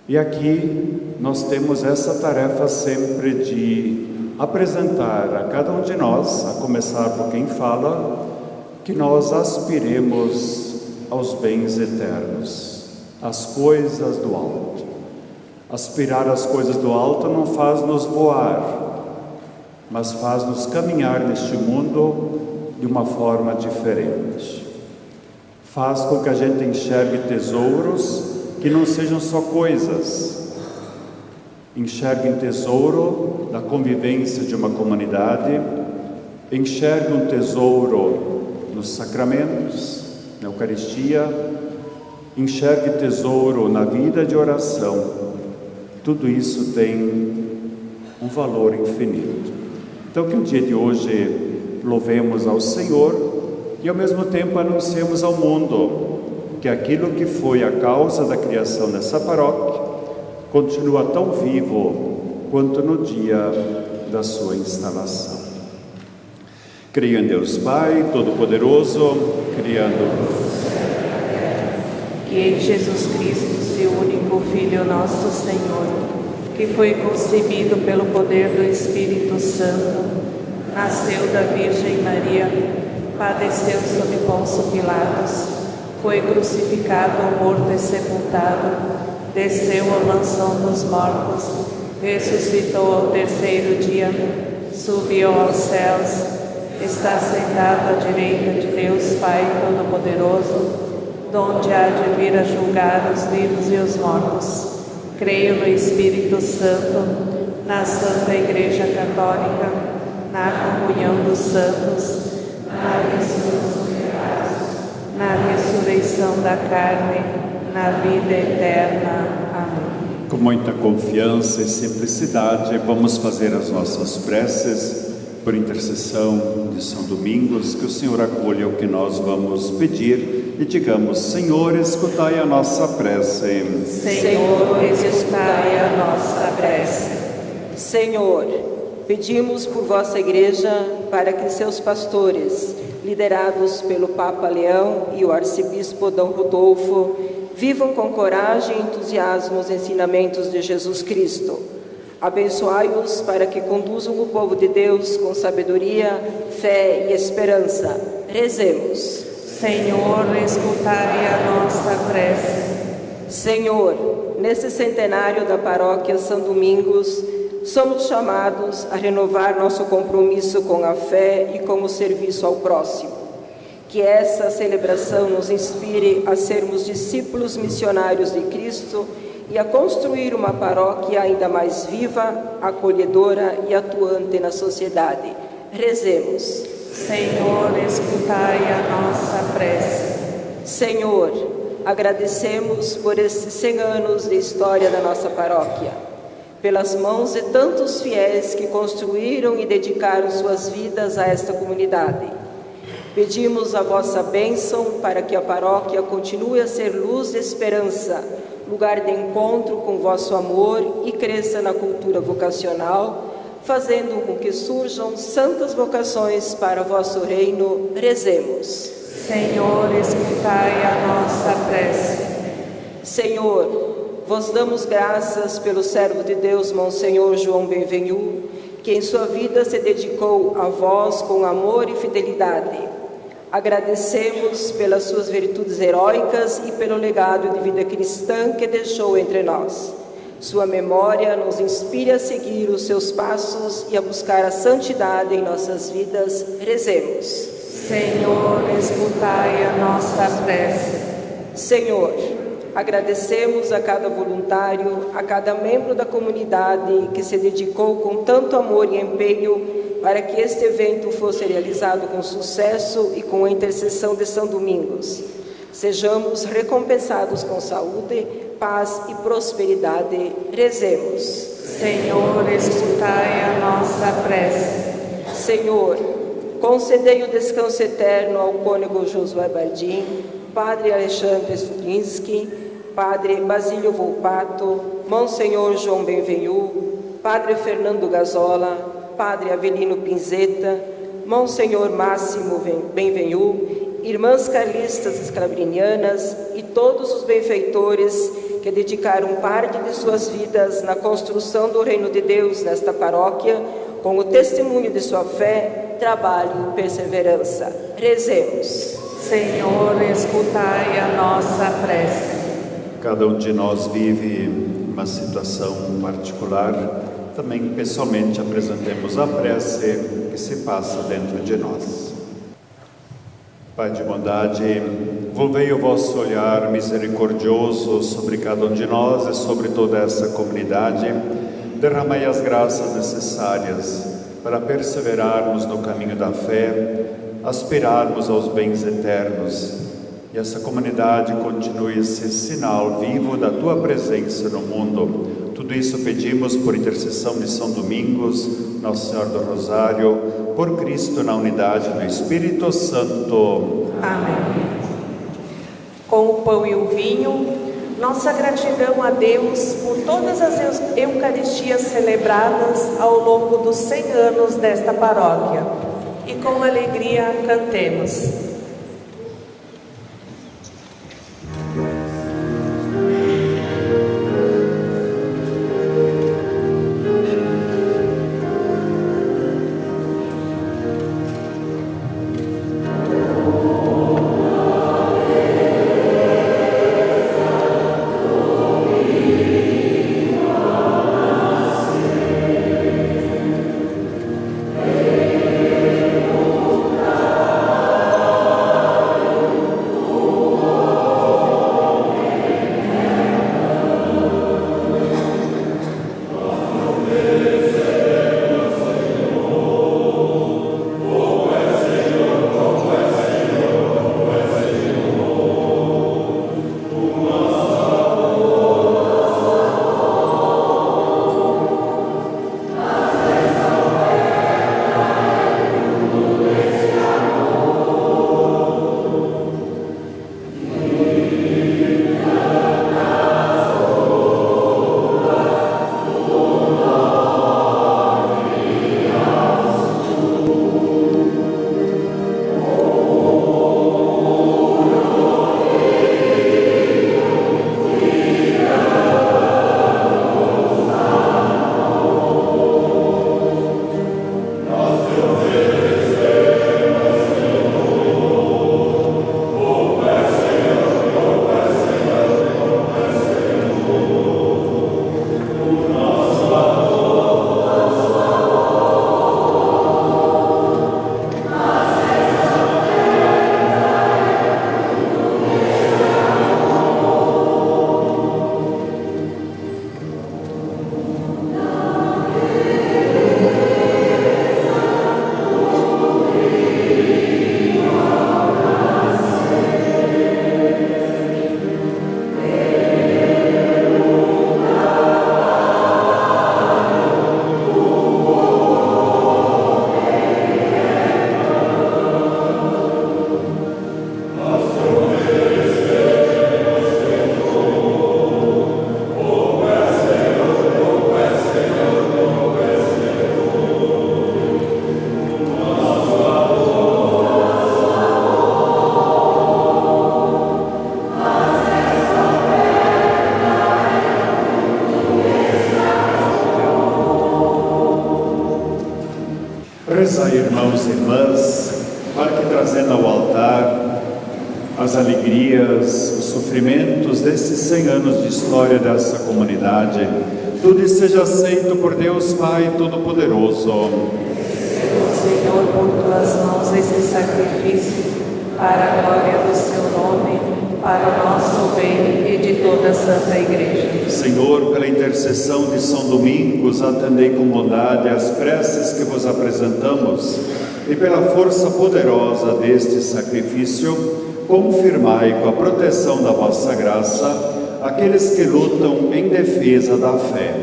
Speaker 10: E aqui nós temos essa tarefa sempre de apresentar a cada um de nós, a começar por quem fala, que nós aspiremos aos bens eternos, às coisas do alto. Aspirar às coisas do alto não faz-nos voar, mas faz-nos caminhar neste mundo de uma forma diferente. Faz com que a gente enxergue tesouros que não sejam só coisas. Enxergue um tesouro da convivência de uma comunidade, enxergue um tesouro nos sacramentos, na Eucaristia, enxergue tesouro na vida de oração. Tudo isso tem um valor infinito. Então, que o dia de hoje louvemos ao Senhor e ao mesmo tempo anunciemos ao mundo que aquilo que foi a causa da criação dessa paróquia continua tão vivo quanto no dia da sua instalação. Creio em Deus Pai Todo-Poderoso, criando
Speaker 5: que em Jesus Cristo, seu único Filho, nosso Senhor, que foi concebido pelo poder do Espírito Santo, nasceu da Virgem Maria, padeceu sob Pôncio Pilatos, foi crucificado, morto e sepultado, desceu à mansão dos mortos, ressuscitou ao terceiro dia, subiu aos céus, está sentado à direita de Deus Pai Todo-Poderoso, donde há de vir a julgar os vivos e os mortos. Creio no Espírito Santo, na Santa Igreja Católica, na comunhão dos santos, na ressurreição da carne, na vida eterna. Amém.
Speaker 10: Com muita confiança e simplicidade, vamos fazer as nossas preces por intercessão de São Domingos, que o Senhor acolha o que nós vamos pedir e digamos: Senhor, escutai a nossa prece.
Speaker 5: Senhor, escutai a nossa prece.
Speaker 11: Senhor, pedimos por vossa Igreja para que seus pastores, liderados pelo Papa Leão e o Arcebispo Dom Rodolfo, vivam com coragem e entusiasmo os ensinamentos de Jesus Cristo. Abençoai-os para que conduzam o povo de Deus com sabedoria, fé e esperança. Rezemos.
Speaker 5: Senhor, escutai a nossa prece.
Speaker 11: Senhor, nesse centenário da paróquia São Domingos, somos chamados a renovar nosso compromisso com a fé e com o serviço ao próximo. Que essa celebração nos inspire a sermos discípulos missionários de Cristo e a construir uma paróquia ainda mais viva, acolhedora e atuante na sociedade. Rezemos.
Speaker 5: Senhor, escutai a nossa prece.
Speaker 11: Senhor, agradecemos por esses 100 anos de história da nossa paróquia, pelas mãos de tantos fiéis que construíram e dedicaram suas vidas a esta comunidade. Pedimos a vossa bênção para que a paróquia continue a ser luz de esperança, lugar de encontro com vosso amor e cresça na cultura vocacional, fazendo com que surjam santas vocações para vosso reino. Rezemos.
Speaker 5: Senhor, escutai a nossa prece.
Speaker 11: Senhor, vos damos graças pelo servo de Deus, Monsenhor João Benvenu, que em sua vida se dedicou a vós com amor e fidelidade. Agradecemos pelas suas virtudes heróicas e pelo legado de vida cristã que deixou entre nós. Sua memória nos inspira a seguir os seus passos e a buscar a santidade em nossas vidas. Rezemos.
Speaker 5: Senhor, escutai a nossa prece.
Speaker 11: Senhor, agradecemos a cada voluntário, a cada membro da comunidade que se dedicou com tanto amor e empenho para que este evento fosse realizado com sucesso e com a intercessão de São Domingos. Sejamos recompensados com saúde, paz e prosperidade. Rezemos.
Speaker 5: Senhor, escutai a nossa prece.
Speaker 11: Senhor, concedei o descanso eterno ao cônego Josué Bardim, Padre Alexandre Stulinski, Padre Basílio Volpato, Monsenhor João Benvenu, Padre Fernando Gazola, Padre Avelino Pinzeta, Monsenhor Máximo Benvenu, Irmãs Carlistas Esclabrinianas e todos os benfeitores que dedicaram parte de suas vidas na construção do Reino de Deus nesta paróquia, com o testemunho de sua fé, trabalho e perseverança. Rezemos.
Speaker 5: Senhor, escutai a nossa prece.
Speaker 10: Cada um de nós vive uma situação particular. Também pessoalmente apresentemos a prece que se passa dentro de nós. Pai de bondade, volvei o vosso olhar misericordioso sobre cada um de nós e sobre toda essa comunidade. Derramai as graças necessárias para perseverarmos no caminho da fé, aspirarmos aos bens eternos, e essa comunidade continue a ser sinal vivo da Tua presença no mundo. Tudo isso pedimos por intercessão de São Domingos, Nosso Senhor do Rosário, por Cristo na unidade do Espírito Santo.
Speaker 5: Amém. Com o pão e o vinho, nossa gratidão a Deus por todas as Eucaristias celebradas ao longo dos 100 anos desta paróquia. E com alegria cantemos.
Speaker 10: trazendo ao altar as alegrias, os sofrimentos desses 100 anos de história dessa comunidade. Tudo seja aceito por Deus Pai Todo-Poderoso.
Speaker 5: Senhor, por tuas mãos este sacrifício, para a glória do seu nome, para o nosso bem e de toda a Santa Igreja.
Speaker 10: Senhor, pela intercessão de São Domingos, atendei com bondade as preces que vos apresentamos e pela força poderosa deste sacrifício, confirmai com a proteção da vossa graça aqueles que lutam em defesa da fé.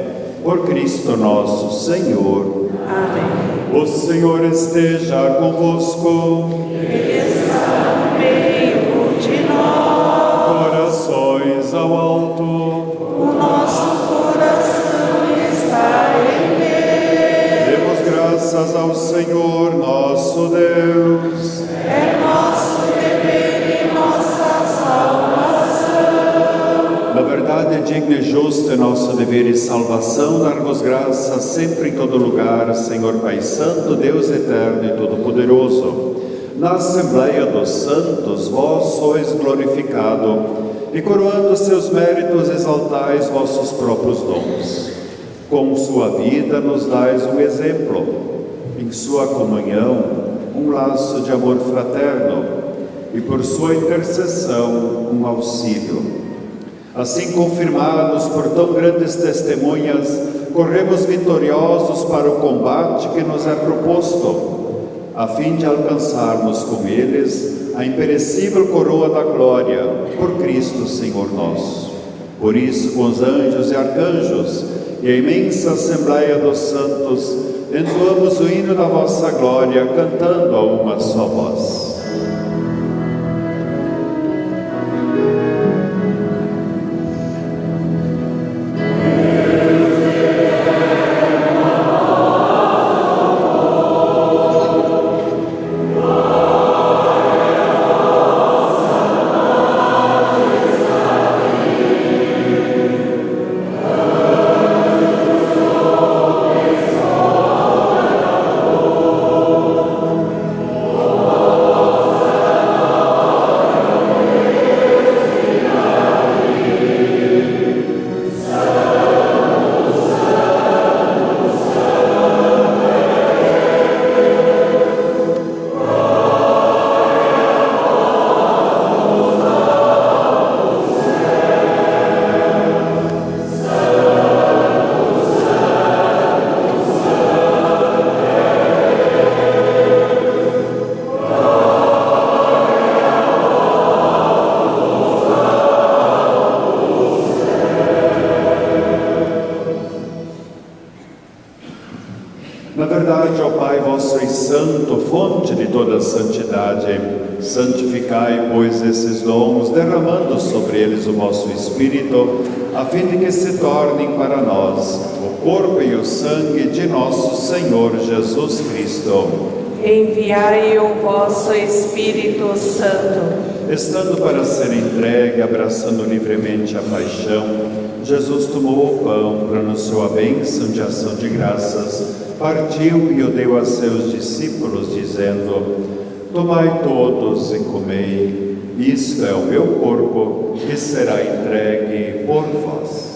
Speaker 10: Por Cristo nosso Senhor.
Speaker 5: Amém.
Speaker 10: O Senhor esteja convosco.
Speaker 5: Ele está no meio de nós.
Speaker 10: Corações ao alto.
Speaker 5: O nosso coração está em Deus.
Speaker 10: Demos graças ao Senhor nosso Deus.
Speaker 5: É nosso dever e nossa salvação.
Speaker 10: Na verdade, digno e justo é nosso dever e salvação dar-vos graças sempre em todo lugar, Senhor Pai Santo, Deus eterno e todo-poderoso. Na Assembleia dos Santos, vós sois glorificado, e coroando seus méritos, exaltais vossos próprios dons. Com sua vida nos dais um exemplo, em sua comunhão, um laço de amor fraterno, e por sua intercessão, um auxílio. Assim, confirmados por tão grandes testemunhas, corremos vitoriosos para o combate que nos é proposto, a fim de alcançarmos com eles a imperecível coroa da glória, por Cristo Senhor nosso. Por isso, com os anjos e arcanjos e a imensa Assembleia dos Santos, entoamos o hino da vossa glória, cantando a uma só voz. Na verdade, ó Pai, vós sois santo, fonte de toda santidade. Santificai, pois, esses dons, derramando sobre eles o vosso Espírito, a fim de que se tornem para nós o corpo e o sangue de nosso Senhor Jesus Cristo.
Speaker 5: Enviai o vosso Espírito Santo.
Speaker 10: Estando para ser entregue, abraçando livremente a paixão, Jesus tomou o pão, pronunciou a bênção de ação de graças, partiu e o deu a seus discípulos, dizendo: tomai todos e comei, isto é o meu corpo, que será entregue por vós.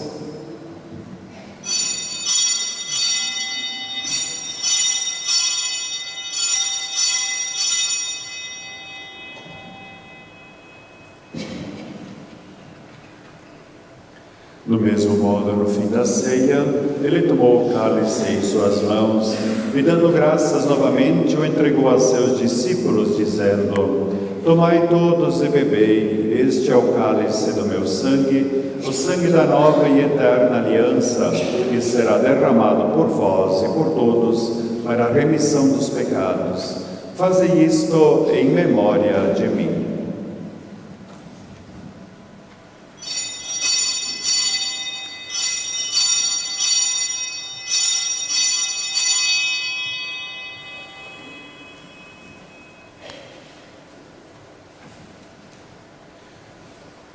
Speaker 10: Do mesmo modo, no fim da ceia, ele tomou o cálice em suas mãos e, dando graças novamente, o entregou a seus discípulos, dizendo: tomai todos e bebei, este é o cálice do meu sangue, o sangue da nova e eterna aliança, que será derramado por vós e por todos para a remissão dos pecados. Fazei isto em memória de mim.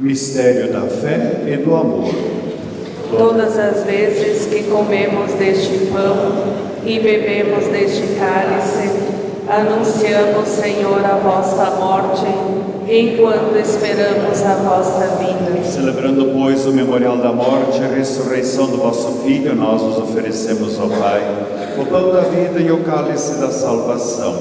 Speaker 10: Mistério da fé e do amor.
Speaker 5: Todas as vezes que comemos deste pão e bebemos deste cálice, Anunciamos, Senhor, a vossa morte, enquanto esperamos a vossa vinda.
Speaker 10: Celebrando, pois, o memorial da morte e a ressurreição do vosso Filho, nós vos oferecemos ao Pai o pão da vida e o cálice da salvação.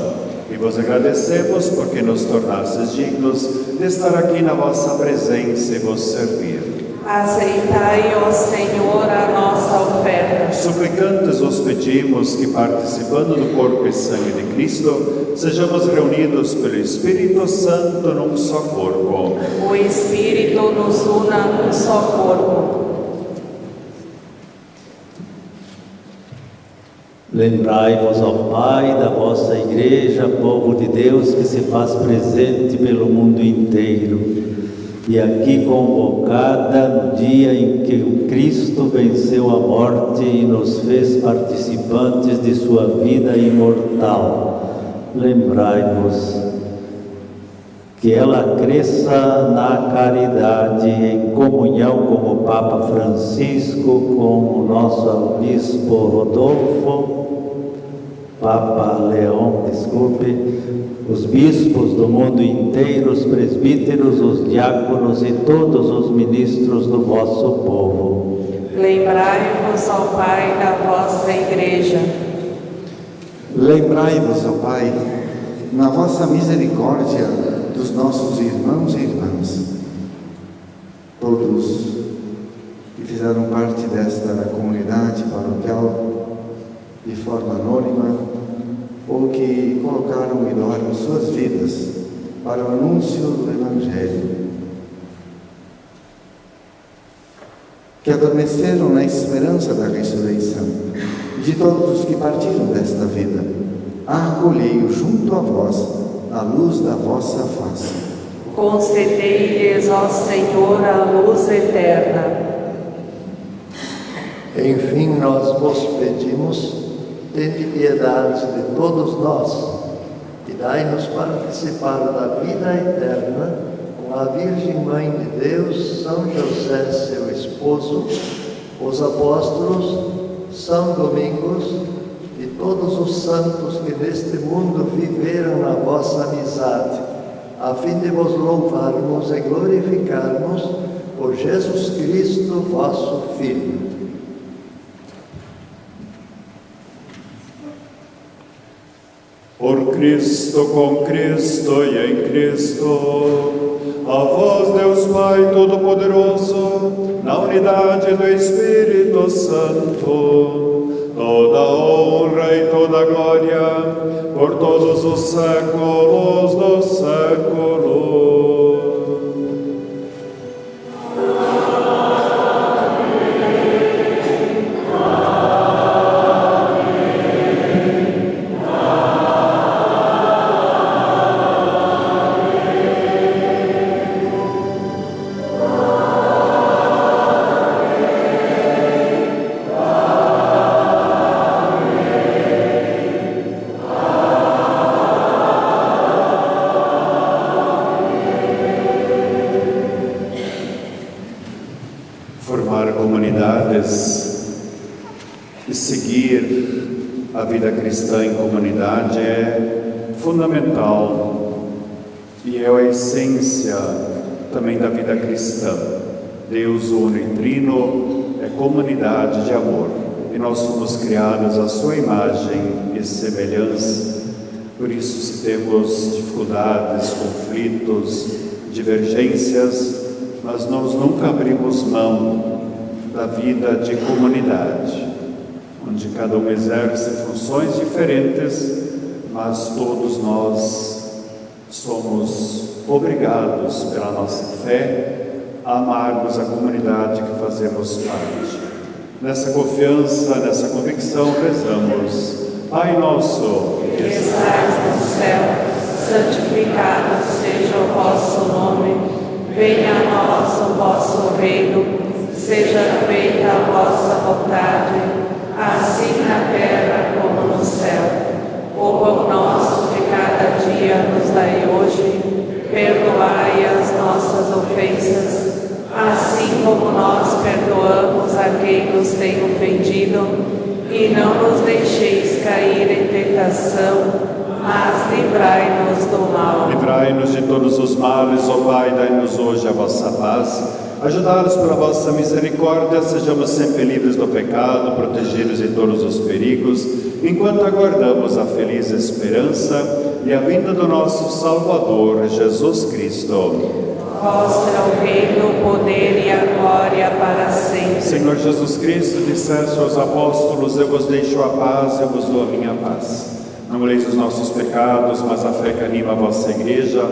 Speaker 10: E vos agradecemos porque nos tornastes dignos de estar aqui na vossa presença e vos servir.
Speaker 5: Aceitai, ó Senhor, a nossa oferta.
Speaker 10: Suplicantes vos pedimos que, participando do corpo e sangue de Cristo, sejamos reunidos pelo Espírito Santo num só corpo.
Speaker 5: O Espírito nos una num só corpo.
Speaker 12: Lembrai-vos, ó Pai, da vossa Igreja, povo de Deus que se faz presente pelo mundo inteiro, e aqui convocada no dia em que o Cristo venceu a morte e nos fez participantes de sua vida imortal. Lembrai-vos que ela cresça na caridade, em comunhão com o Papa Francisco, com o nosso Bispo Rodolfo, Papa Leão, os bispos do mundo inteiro, os presbíteros, os diáconos e todos os ministros do vosso povo.
Speaker 5: Lembrai-vos, ó Pai, da vossa Igreja.
Speaker 13: Lembrai-vos, ó Pai, na vossa misericórdia, dos nossos irmãos e irmãs, todos que fizeram parte desta comunidade paroquial de forma anônima, ou que colocaram e doaram suas vidas para o anúncio do Evangelho, que adormeceram na esperança da ressurreição, de todos os que partiram desta vida, acolhei-o junto a vós, a luz da vossa face.
Speaker 5: Concedei-lhes, ó Senhor, a luz eterna.
Speaker 14: Enfim, nós vos pedimos, tende piedade de todos nós e dai-nos participar da vida eterna com a Virgem Mãe de Deus, São José, seu esposo, os apóstolos, São Domingos e todos os santos que neste mundo viveram na vossa amizade, a fim de vos louvarmos e glorificarmos por Jesus Cristo, vosso Filho.
Speaker 10: Por Cristo, com Cristo e em Cristo, a vós, Deus Pai Todo-Poderoso, na unidade do Espírito Santo, toda honra e toda glória, por todos os séculos dos séculos. E seguir a vida cristã em comunidade é fundamental e é a essência também da vida cristã. Deus uno e trino é comunidade de amor e nós somos criados à sua imagem e semelhança. Por isso, se temos dificuldades, conflitos, divergências, mas nós nunca abrimos mão da vida de comunidade, onde cada um exerce funções diferentes, mas todos nós somos obrigados pela nossa fé a amarmos a comunidade que fazemos parte. Nessa confiança, nessa convicção, rezamos: Pai nosso,
Speaker 5: que estais no céu, santificado seja o vosso nome, venha a nós o vosso reino, seja feita a vossa vontade, assim na terra como no céu. O pão nosso de cada dia nos dai hoje, perdoai as nossas ofensas, assim como nós perdoamos a quem nos tem ofendido, e não nos deixeis cair em tentação, mas livrai-nos do mal.
Speaker 10: Livrai-nos de todos os males, ó Pai, dai-nos hoje a vossa paz. Ajudai-nos pela vossa misericórdia, sejamos sempre livres do pecado, protegidos de todos os perigos, enquanto aguardamos a feliz esperança e a vinda do nosso Salvador, Jesus Cristo.
Speaker 5: Vós é o reino, o poder e a glória para sempre.
Speaker 10: Senhor Jesus Cristo, disseste aos apóstolos: eu vos deixo a paz, eu vos dou a minha paz. Não leis os nossos pecados, mas a fé que anima a vossa igreja.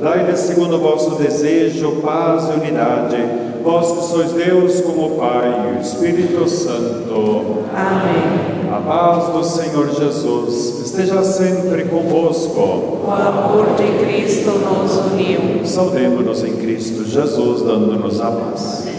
Speaker 10: Dai-lhe, segundo o vosso desejo, paz e unidade. Vós que sois Deus como o Pai e o Espírito Santo.
Speaker 5: Amém.
Speaker 10: A paz do Senhor Jesus esteja sempre convosco.
Speaker 5: O amor de Cristo nos uniu.
Speaker 10: Saudemo-nos em Cristo Jesus, dando-nos a paz.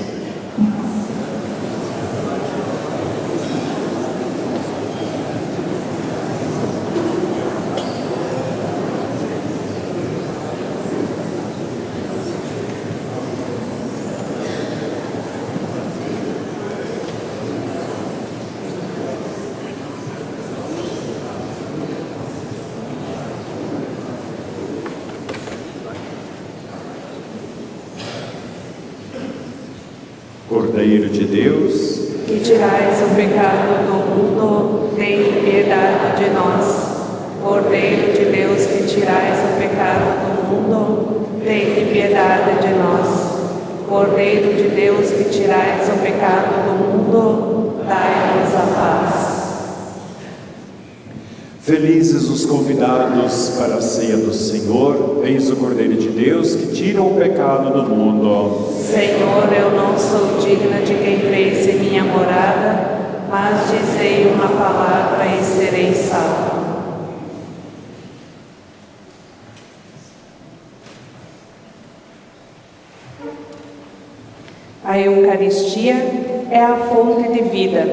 Speaker 10: Cordeiro de Deus,
Speaker 5: que tirais o pecado do mundo, tem piedade de nós. Cordeiro de Deus, que tirais o pecado do mundo, tem piedade de nós. Cordeiro de Deus, que tirais o pecado do mundo, dai-nos a paz.
Speaker 10: felizes os convidados para a ceia do Senhor. Eis o Cordeiro de Deus que tira o pecado do mundo.
Speaker 5: Senhor, eu não sou digna de que entreis em minha morada, mas dizei uma palavra e serei salvo. A Eucaristia é a fonte de vida,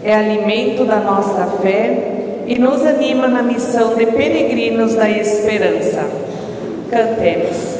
Speaker 5: é alimento da nossa fé e nos anima na missão de peregrinos da esperança. Cantemos.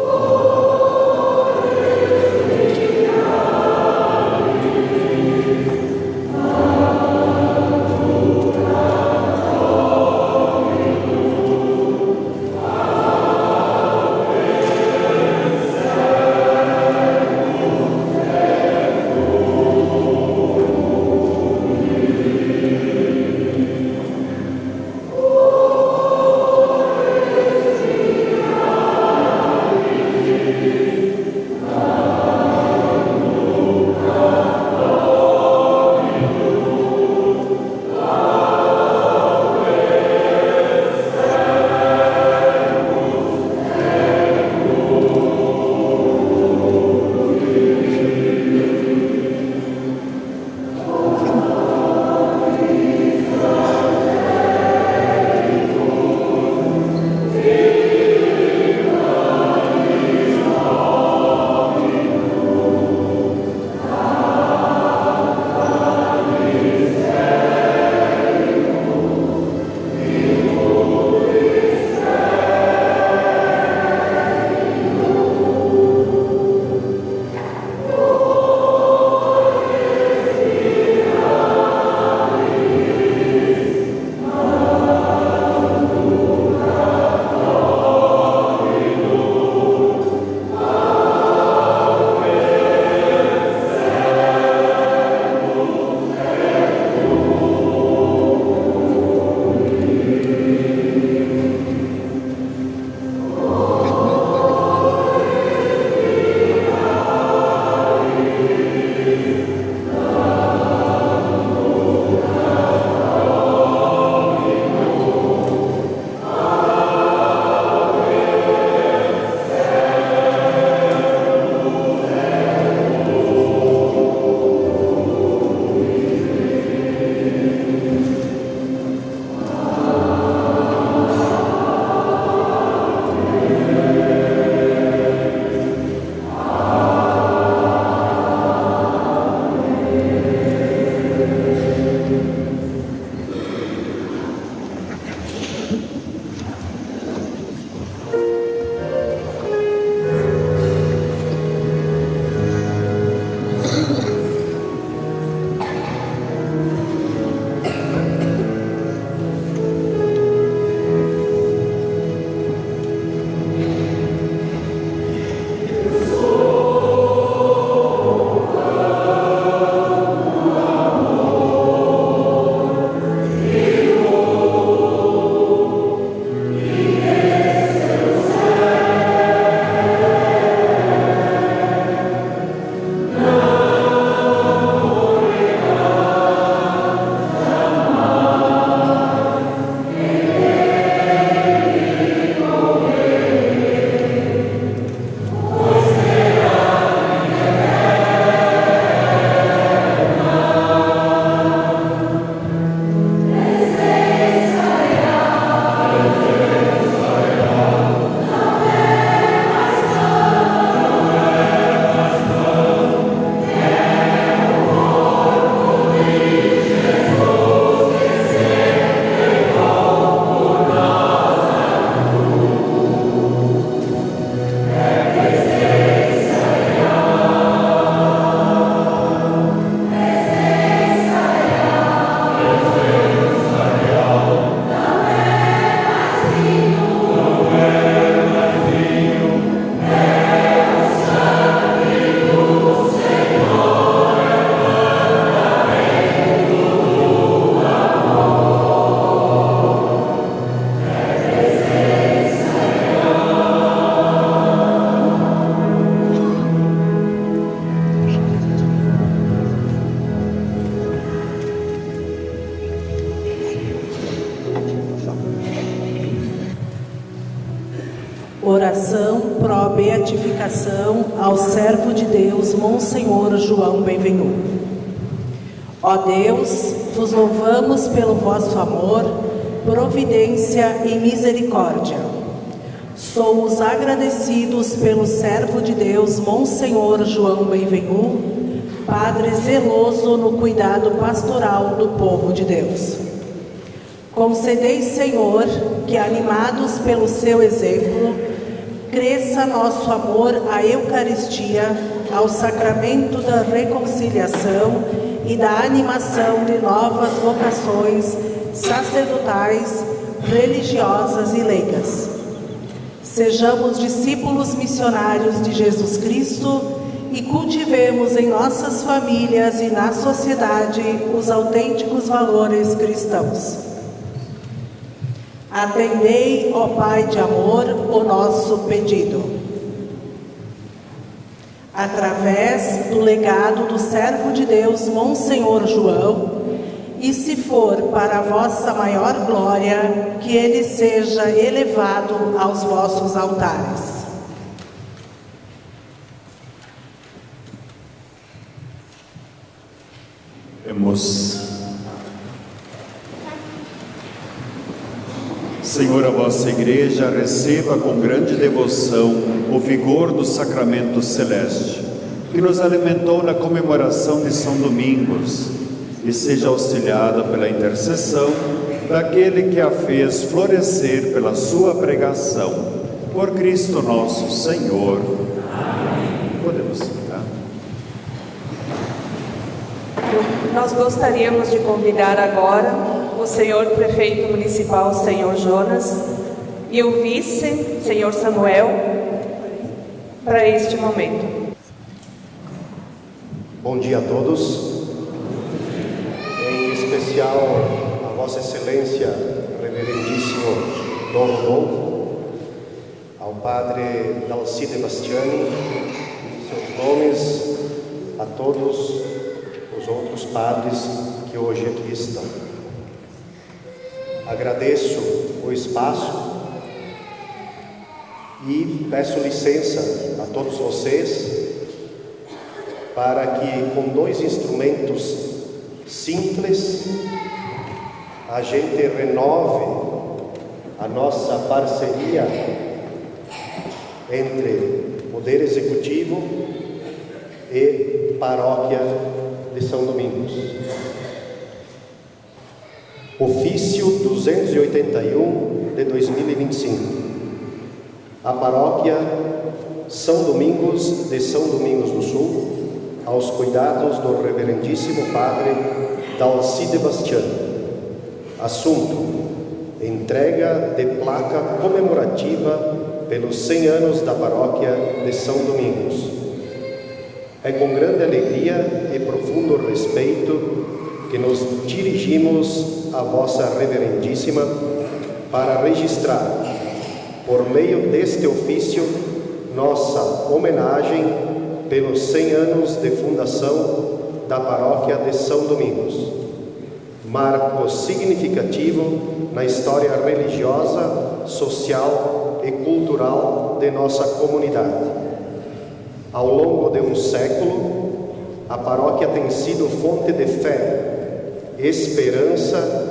Speaker 15: Oh
Speaker 2: oração pró beatificação ao servo de Deus, Monsenhor João Benvenu. Ó Deus, vos louvamos pelo vosso amor, providência e misericórdia. Somos agradecidos pelo servo de Deus, Monsenhor João Benvenu, Padre zeloso no cuidado pastoral do povo de Deus. Concedei, Senhor, que animados pelo seu exemplo, cresça nosso amor à Eucaristia, ao sacramento da reconciliação e da animação de novas vocações sacerdotais, religiosas e leigas. Sejamos discípulos missionários de Jesus Cristo e cultivemos em nossas famílias e na sociedade os autênticos valores cristãos. Atendei, ó Pai de amor, o nosso pedido. Através do legado do servo de Deus, Monsenhor João, e se for para a vossa maior glória, que ele seja elevado aos vossos altares.
Speaker 10: Senhor, a vossa Igreja receba com grande devoção o vigor do sacramento celeste, que nos alimentou na comemoração de São Domingos, e seja auxiliada pela intercessão daquele que a fez florescer pela sua pregação. Por Cristo nosso Senhor. Amém. Podemos ficar.
Speaker 5: Nós gostaríamos de convidar agora o senhor prefeito municipal, senhor Jonas, e o vice, senhor Samuel, para este momento.
Speaker 15: Bom dia a todos, em especial a Vossa Excelência, Reverendíssimo Dom Rodolfo, ao Padre Dalcide Bastiani, seus nomes, a todos os outros padres que hoje aqui estão. Agradeço o espaço e peço licença a todos vocês para que, com dois instrumentos simples, a gente renove a nossa parceria entre Poder Executivo e Paróquia de São Domingos. Ofício 281 de 2025. A Paróquia São Domingos de São Domingos do Sul, aos cuidados do Reverendíssimo Padre Dalcide Bastiani. Assunto: entrega de placa comemorativa pelos 100 anos da Paróquia de São Domingos. É com grande alegria e profundo respeito que nos dirigimos à Vossa Reverendíssima para registrar, por meio deste ofício, nossa homenagem pelos 100 anos de fundação da Paróquia de São Domingos, marco significativo na história religiosa, social e cultural de nossa comunidade. Ao longo de um século, a paróquia tem sido fonte de fé, esperança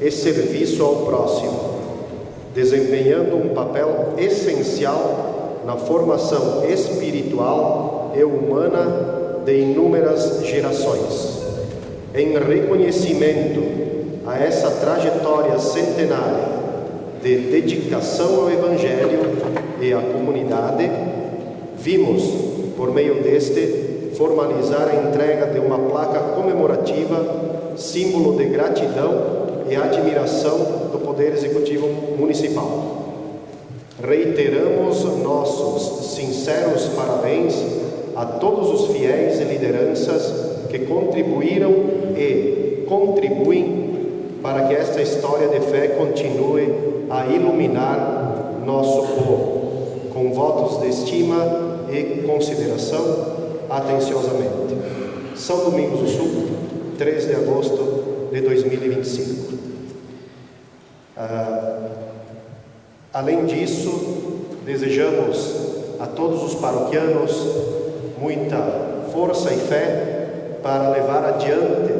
Speaker 15: e serviço ao próximo, desempenhando um papel essencial na formação espiritual e humana de inúmeras gerações. Em reconhecimento a essa trajetória centenária de dedicação ao Evangelho e à comunidade, vimos, por meio deste, formalizar a entrega de uma placa comemorativa, símbolo de gratidão e admiração do Poder Executivo Municipal. Reiteramos nossos sinceros parabéns a todos os fiéis e lideranças que contribuíram e contribuem para que esta história de fé continue a iluminar nosso povo, com votos de estima e consideração, atenciosamente. São Domingos do Sul, 3 de agosto de 2025. Além disso, desejamos a todos os paroquianos muita força e fé para levar adiante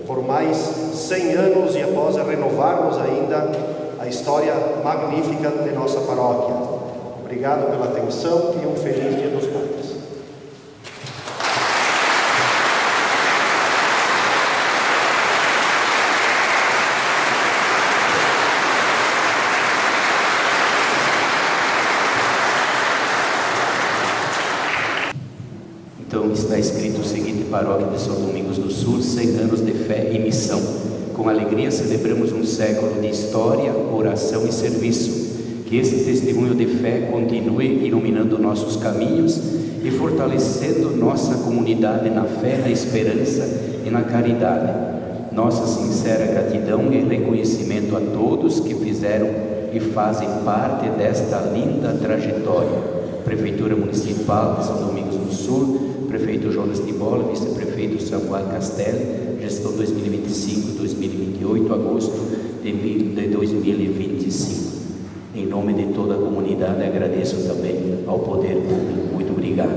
Speaker 15: por mais 100 anos e após renovarmos ainda a história magnífica de nossa paróquia. Obrigado pela atenção e um feliz Dia dos Pais.
Speaker 16: Então está escrito o seguinte: Paróquia de São Domingos do Sul, 100 anos de fé e missão. Com alegria celebramos um século de história, oração e serviço. Que esse testemunho de fé continue iluminando nossos caminhos e fortalecendo nossa comunidade na fé, na esperança e na caridade. Nossa sincera gratidão e reconhecimento a todos que fizeram e fazem parte desta linda trajetória. Prefeitura Municipal de São Domingos do Sul, Prefeito Jonas Tibola, Vice-Prefeito Samuel Castelli, gestão 2025-2028, agosto de 2025. Em nome de toda a comunidade, agradeço também ao Poder Público. Muito obrigado.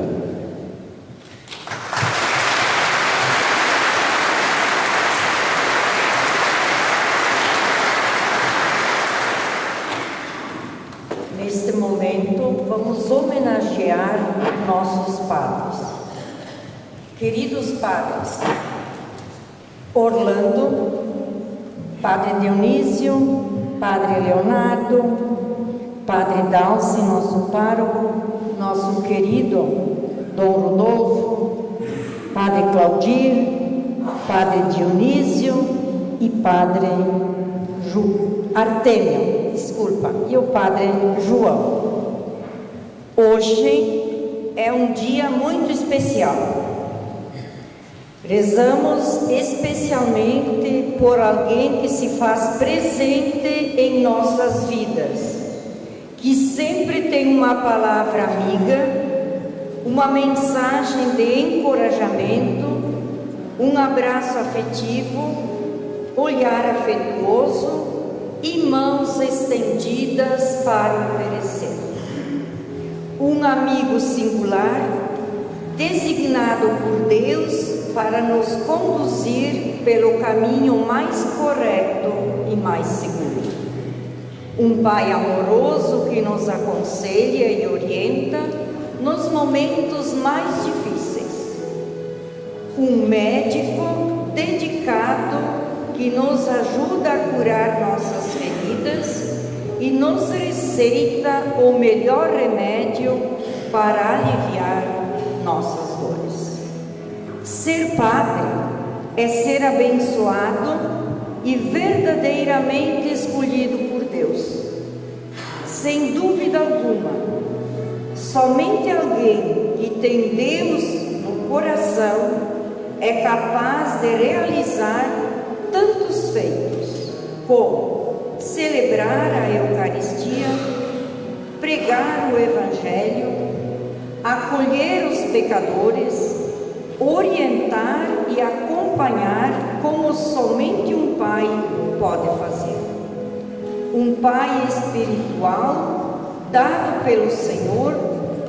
Speaker 7: Neste momento, vamos homenagear nossos padres. Queridos padres, Orlando, Padre Dionísio, Padre Leonardo, Padre Dalci, nosso pároco, nosso querido Dom Rodolfo, Padre Claudir, Padre Dionísio e Padre Artêmio, e o Padre João. Hoje é um dia muito especial. Rezamos especialmente por alguém que se faz presente em nossas vidas, que sempre tem uma palavra amiga, uma mensagem de encorajamento, um abraço afetivo, olhar afetuoso e mãos estendidas para oferecer. Um amigo singular, designado por Deus para nos conduzir pelo caminho mais correto e mais seguro. Um pai amoroso que nos aconselha e orienta nos momentos mais difíceis. Um médico dedicado que nos ajuda a curar nossas feridas e nos receita o melhor remédio para aliviar nossas dores. Ser padre é ser abençoado e verdadeiramente escolhido por Deus. Sem dúvida alguma, somente alguém que tem Deus no coração é capaz de realizar tantos feitos, como celebrar a Eucaristia, pregar o Evangelho, acolher os pecadores, orientar e acompanhar como somente um pai pode fazer. Um pai espiritual dado pelo Senhor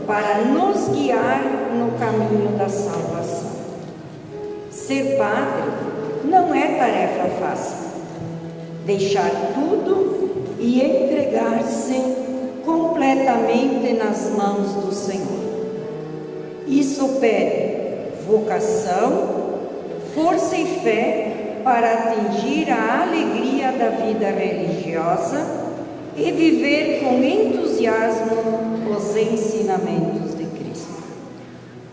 Speaker 7: para nos guiar no caminho da salvação. Ser padre não é tarefa fácil. Deixar tudo e entregar-se completamente nas mãos do Senhor. Isso pede vocação, força e fé para atingir a alegria da vida religiosa e viver com entusiasmo os ensinamentos de Cristo.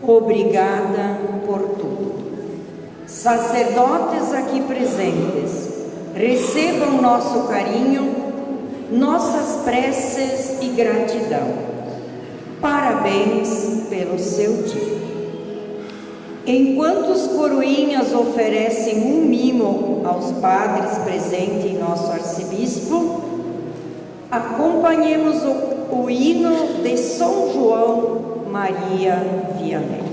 Speaker 7: Obrigada por tudo. Sacerdotes aqui presentes, recebam nosso carinho, nossas preces e gratidão. Parabéns pelo seu dia. Enquanto os coroinhas oferecem um mimo aos padres presentes em nosso arcebispo, acompanhemos o hino de São João Maria Vianney.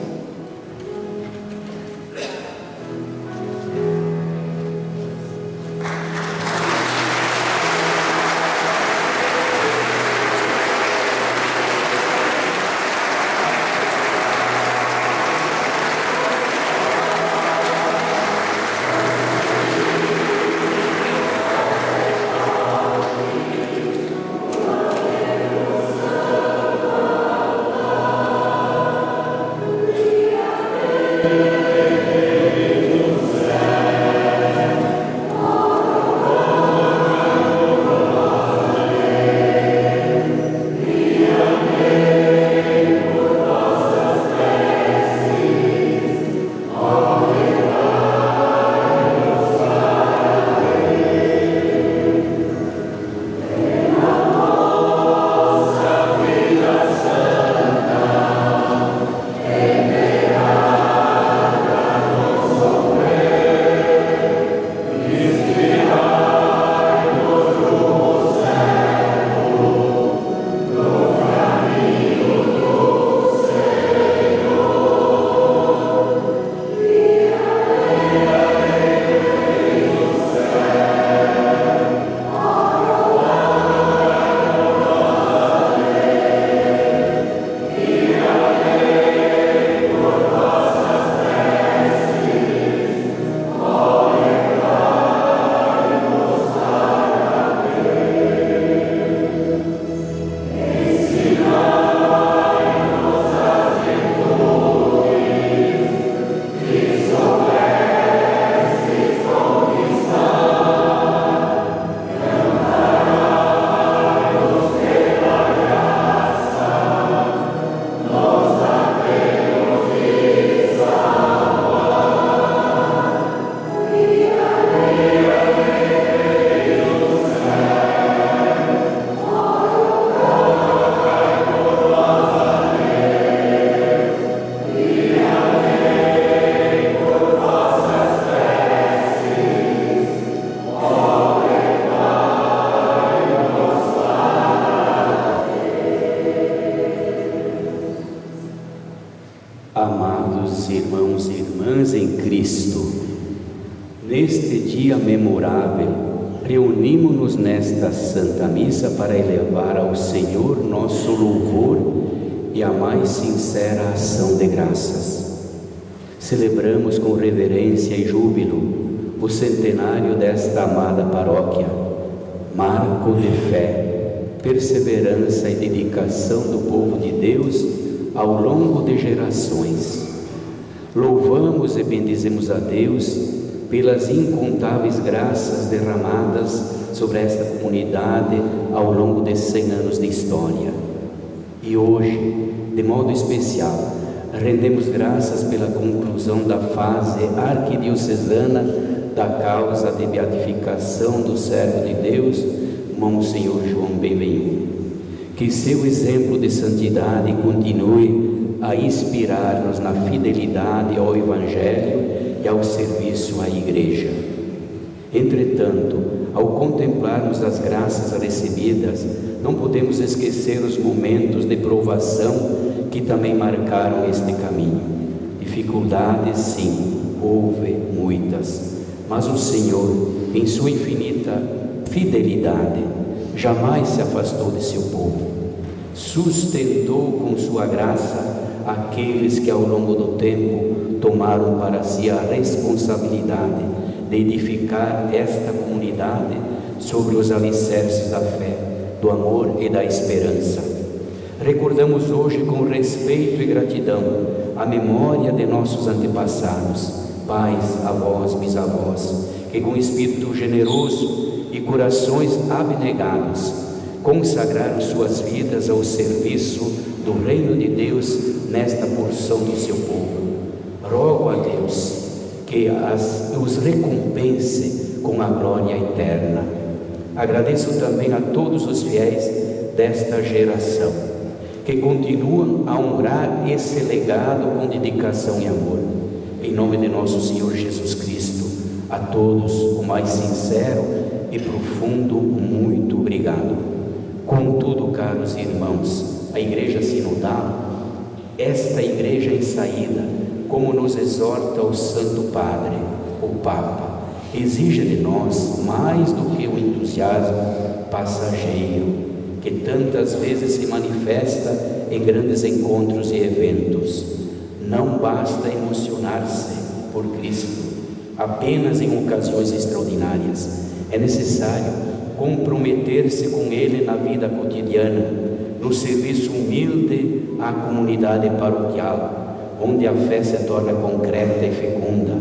Speaker 16: Amados irmãos e irmãs em Cristo, neste dia memorável, reunimos-nos nesta Santa Missa para elevar ao Senhor nosso louvor e a mais sincera ação de graças. Celebramos com reverência e júbilo o centenário desta amada paróquia, marco de fé, perseverança e dedicação do povo de Deus ao longo de gerações. Louvamos e bendizemos a Deus pelas incontáveis graças derramadas sobre esta comunidade ao longo de 100 anos de história. E hoje, de modo especial, rendemos graças pela conclusão da fase arquidiocesana da causa de beatificação do servo de Deus, Monsenhor João Benvenu. Que seu exemplo de santidade continue a inspirar-nos na fidelidade ao Evangelho e ao serviço à Igreja. Entretanto, ao contemplarmos as graças recebidas, não podemos esquecer os momentos de provação que também marcaram este caminho. Dificuldades, sim, houve muitas, mas o Senhor, em sua infinita fidelidade, jamais se afastou de seu povo. Sustentou com sua graça aqueles que ao longo do tempo tomaram para si a responsabilidade de edificar esta comunidade sobre os alicerces da fé, do amor e da esperança. Recordamos hoje com respeito e gratidão a memória de nossos antepassados, pais, avós, bisavós, que com espírito generoso e corações abnegados consagraram suas vidas ao serviço do reino de Deus nesta porção do seu povo. Rogo a Deus que os recompense com a glória eterna. Agradeço também a todos os fiéis desta geração que continuam a honrar esse legado com dedicação e amor. Em nome de nosso Senhor Jesus Cristo, a todos o mais sincero e profundo muito obrigado. Contudo, caros irmãos, a Igreja Sinodal, esta Igreja em saída, como nos exorta o Santo Padre, o Papa, exige de nós mais do que o entusiasmo passageiro que tantas vezes se manifesta em grandes encontros e eventos. Não basta emocionar-se por Cristo apenas em ocasiões extraordinárias. É necessário comprometer-se com Ele na vida cotidiana, no serviço humilde à comunidade paroquial, onde a fé se torna concreta e fecunda.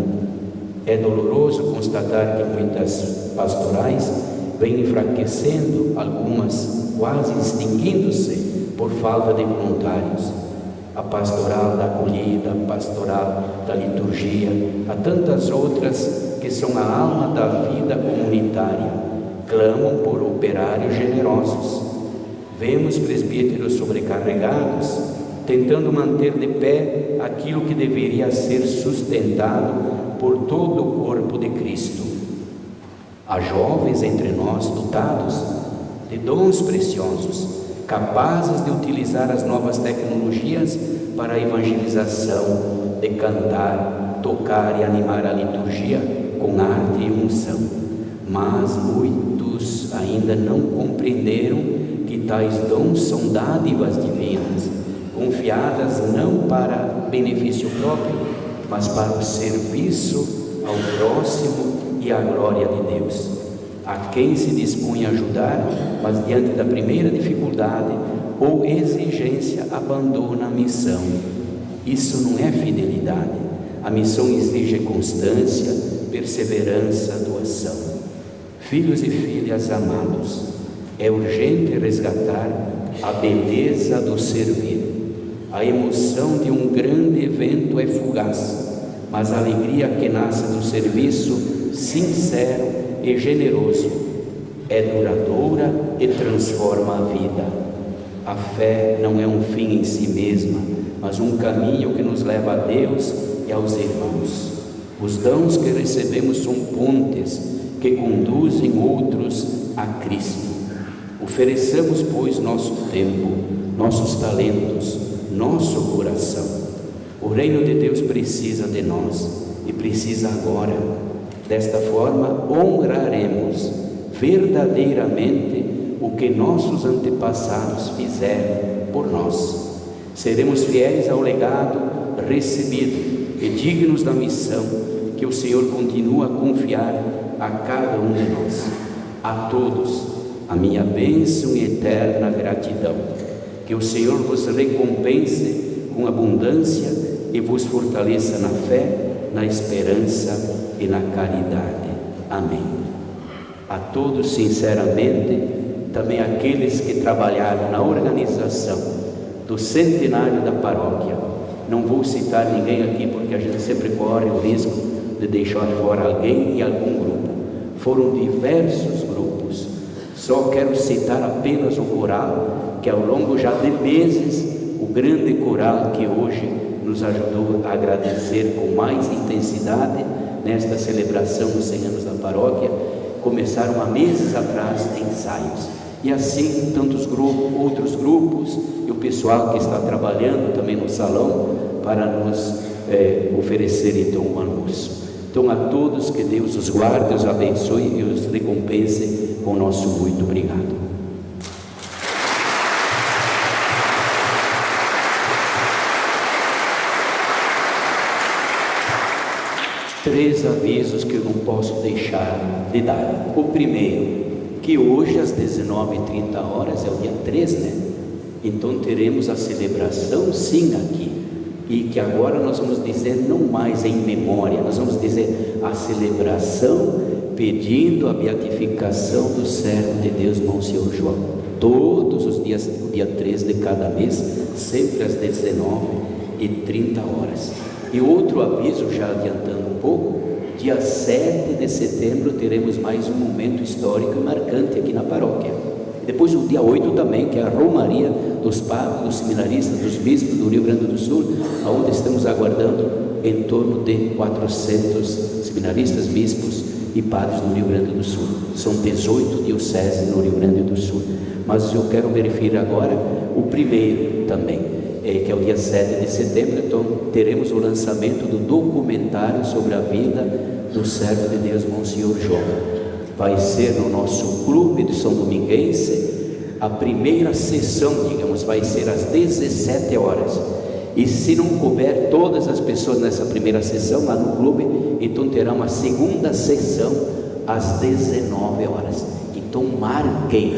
Speaker 16: É doloroso constatar que muitas pastorais vêm enfraquecendo, algumas quase extinguindo-se por falta de voluntários. A pastoral da acolhida, a pastoral da liturgia, há tantas outras que são a alma da vida comunitária, clamam por operários generosos. Vemos presbíteros sobrecarregados, tentando manter de pé aquilo que deveria ser sustentado por todo o corpo de Cristo. Há jovens entre nós dotados de dons preciosos, capazes de utilizar as novas tecnologias para a evangelização, de cantar, tocar e animar a liturgia com arte e unção. Mas muitos ainda não compreenderam que tais dons são dádivas divinas, confiadas não para benefício próprio, mas para o serviço ao próximo e à glória de Deus. A quem se dispõe a ajudar, mas diante da primeira dificuldade ou exigência, abandona a missão. Isso não é fidelidade. A missão exige constância, perseverança, doação. Filhos e filhas amados, é urgente resgatar a beleza do servir. A emoção de um grande evento é fugaz, mas a alegria que nasce do serviço sincero e generoso é duradoura e transforma a vida. A fé não é um fim em si mesma, mas um caminho que nos leva a Deus e aos irmãos. Os dons que recebemos são pontes que conduzem outros a Cristo. Ofereçamos, pois, nosso tempo, nossos talentos, nosso coração. O reino de Deus precisa de nós e precisa agora. Desta forma, honraremos verdadeiramente o que nossos antepassados fizeram por nós. Seremos fiéis ao legado recebido e dignos da missão que o Senhor continua a confiar a cada um de nós. A todos, a minha bênção e eterna gratidão. Que o Senhor vos recompense com abundância e vos fortaleça na fé, na esperança e na caridade. Amém. A todos, sinceramente, também aqueles que trabalharam na organização do centenário da paróquia. Não vou citar ninguém aqui porque a gente sempre corre o risco de deixar fora alguém e algum grupo. Foram diversos grupos. Só quero citar apenas o coral, que ao longo já de meses, o grande coral que hoje nos ajudou a agradecer com mais intensidade nesta celebração dos 100 anos da paróquia. Começaram há meses atrás ensaios. E assim tantos grupos, outros grupos e o pessoal que está trabalhando também no salão para nos oferecer então o almoço. Então a todos que Deus os guarde, os abençoe e os recompense com o nosso muito obrigado. Três avisos que eu não posso deixar de dar. O primeiro, que hoje às 19h30 é o dia 3, né? Então teremos a celebração sim aqui, e que agora nós vamos dizer não mais em memória, nós vamos dizer a celebração pedindo a beatificação do servo de Deus, Monsenhor João, todos os dias, o dia 3 de cada mês, sempre às 19h30. E outro aviso, já adiantando um pouco, dia 7 de setembro teremos mais um momento histórico e marcante aqui na paróquia. Depois o dia 8 também, que é a Romaria dos padres, dos seminaristas, dos bispos do Rio Grande do Sul, onde estamos aguardando em torno de 400 seminaristas, bispos e padres do Rio Grande do Sul. São 18 dioceses no Rio Grande do Sul. Mas eu quero me referir agora o primeiro também, que é o dia 7 de setembro. Então teremos o lançamento do documentário sobre a vida do servo de Deus, Monsenhor João. Vai ser no nosso clube de São Dominguense. A primeira sessão, digamos, vai ser às 17h. E se não couber todas as pessoas nessa primeira sessão lá no clube, então terá uma segunda sessão às 19h. Então marquem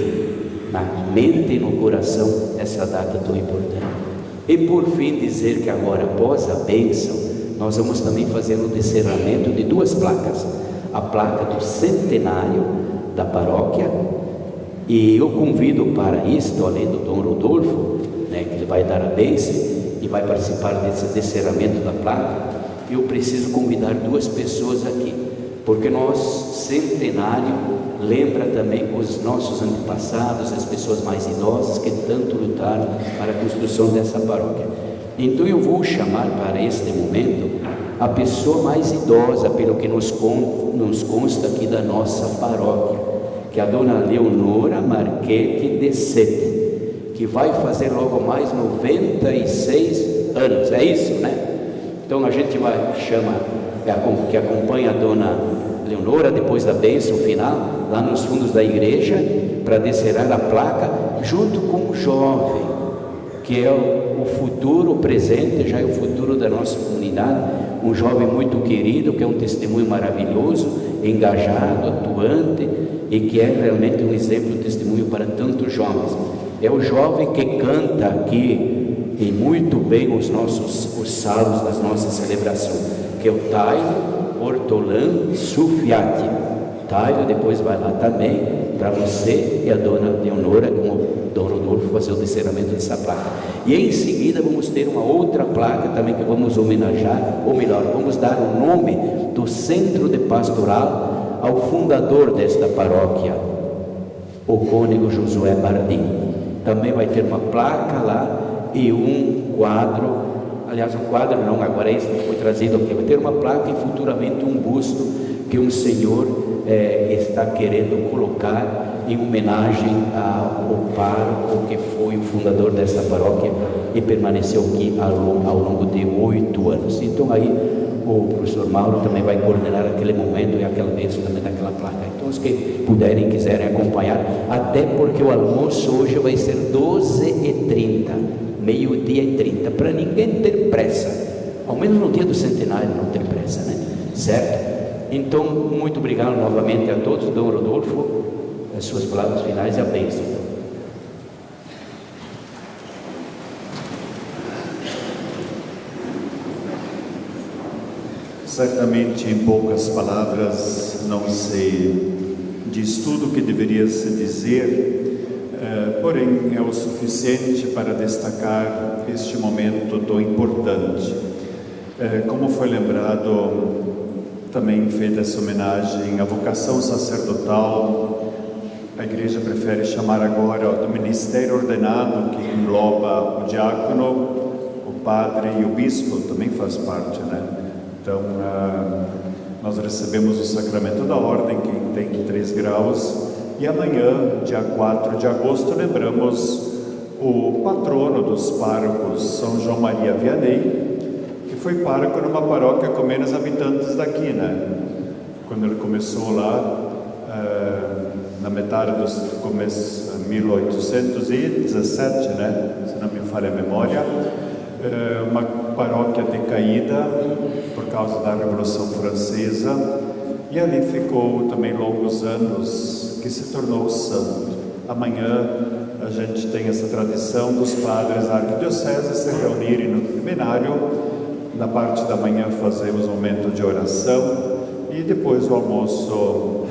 Speaker 16: na mente e no coração essa data tão importante. E por fim dizer que agora, após a bênção, nós vamos também fazer o descerramento de duas placas. A placa do centenário da paróquia, e eu convido para isto, além do Dom Rodolfo, né, que ele vai dar a bênção e vai participar desse descerramento da placa, eu preciso convidar duas pessoas aqui, porque nosso centenário lembra também os nossos antepassados, as pessoas mais idosas que tanto lutaram para a construção dessa paróquia. Então eu vou chamar para este momento a pessoa mais idosa, pelo que nos consta aqui da nossa paróquia, que é a dona Leonora Marchetti de Sete, que vai fazer logo mais 96 anos, é isso, né? Então a gente chama, que acompanha a dona Leonora depois da bênção final, lá nos fundos da igreja, para descerrar a placa, junto com o jovem, que é o futuro, o presente, já é o futuro da nossa comunidade, um jovem muito querido, que é um testemunho maravilhoso, engajado, atuante, e que é realmente um exemplo, um testemunho para tantos jovens. É o jovem que canta aqui, e muito bem, os salmos das nossas celebrações, que é o Taio Ortolan Sufiati. Taio depois vai lá também, para você e a dona Leonora, com o Dom Rodolfo, fazer o descerramento dessa placa. E em seguida vamos ter uma outra placa também que vamos homenagear, ou melhor, vamos dar o nome do Centro de Pastoral ao fundador desta paróquia, o cônego Josué Bardim. Também vai ter uma placa lá e um quadro, aliás um quadro não, agora esse foi trazido aqui, vai ter uma placa e futuramente um busto que um senhor está querendo colocar em homenagem ao pároco que foi o fundador desta paróquia, e permaneceu aqui ao longo de 8 anos. Então aí o professor Mauro também vai coordenar aquele momento e aquela bênção também daquela placa. Então os que puderem, quiserem acompanhar, até porque o almoço hoje vai ser 12h30, meio-dia e 30, para ninguém ter pressa, ao menos no dia do centenário não ter pressa, né? Certo? Então, muito obrigado novamente a todos. Dom Rodolfo, as suas palavras finais e a bênção.
Speaker 3: Certamente, em poucas palavras, não se diz tudo o que deveria se dizer, porém é o suficiente para destacar este momento tão importante. Como foi lembrado, também feita essa homenagem à vocação sacerdotal, a Igreja prefere chamar agora do ministério ordenado, que engloba o diácono, o padre e o bispo, também faz parte, né? Então, nós recebemos o sacramento da ordem, que tem 3 graus, e amanhã, dia 4 de agosto, lembramos o patrono dos párocos, São João Maria Vianney, que foi pároco numa paróquia com menos habitantes daqui, né? Quando ele começou lá, na metade dos começo 1817, né? Se não me falha a memória, uma paróquia decaída por causa da Revolução Francesa, e ali ficou também longos anos, que se tornou santo. Amanhã a gente tem essa tradição dos padres da arquidiocese se reunirem no seminário. Na parte da manhã fazemos um momento de oração e depois o almoço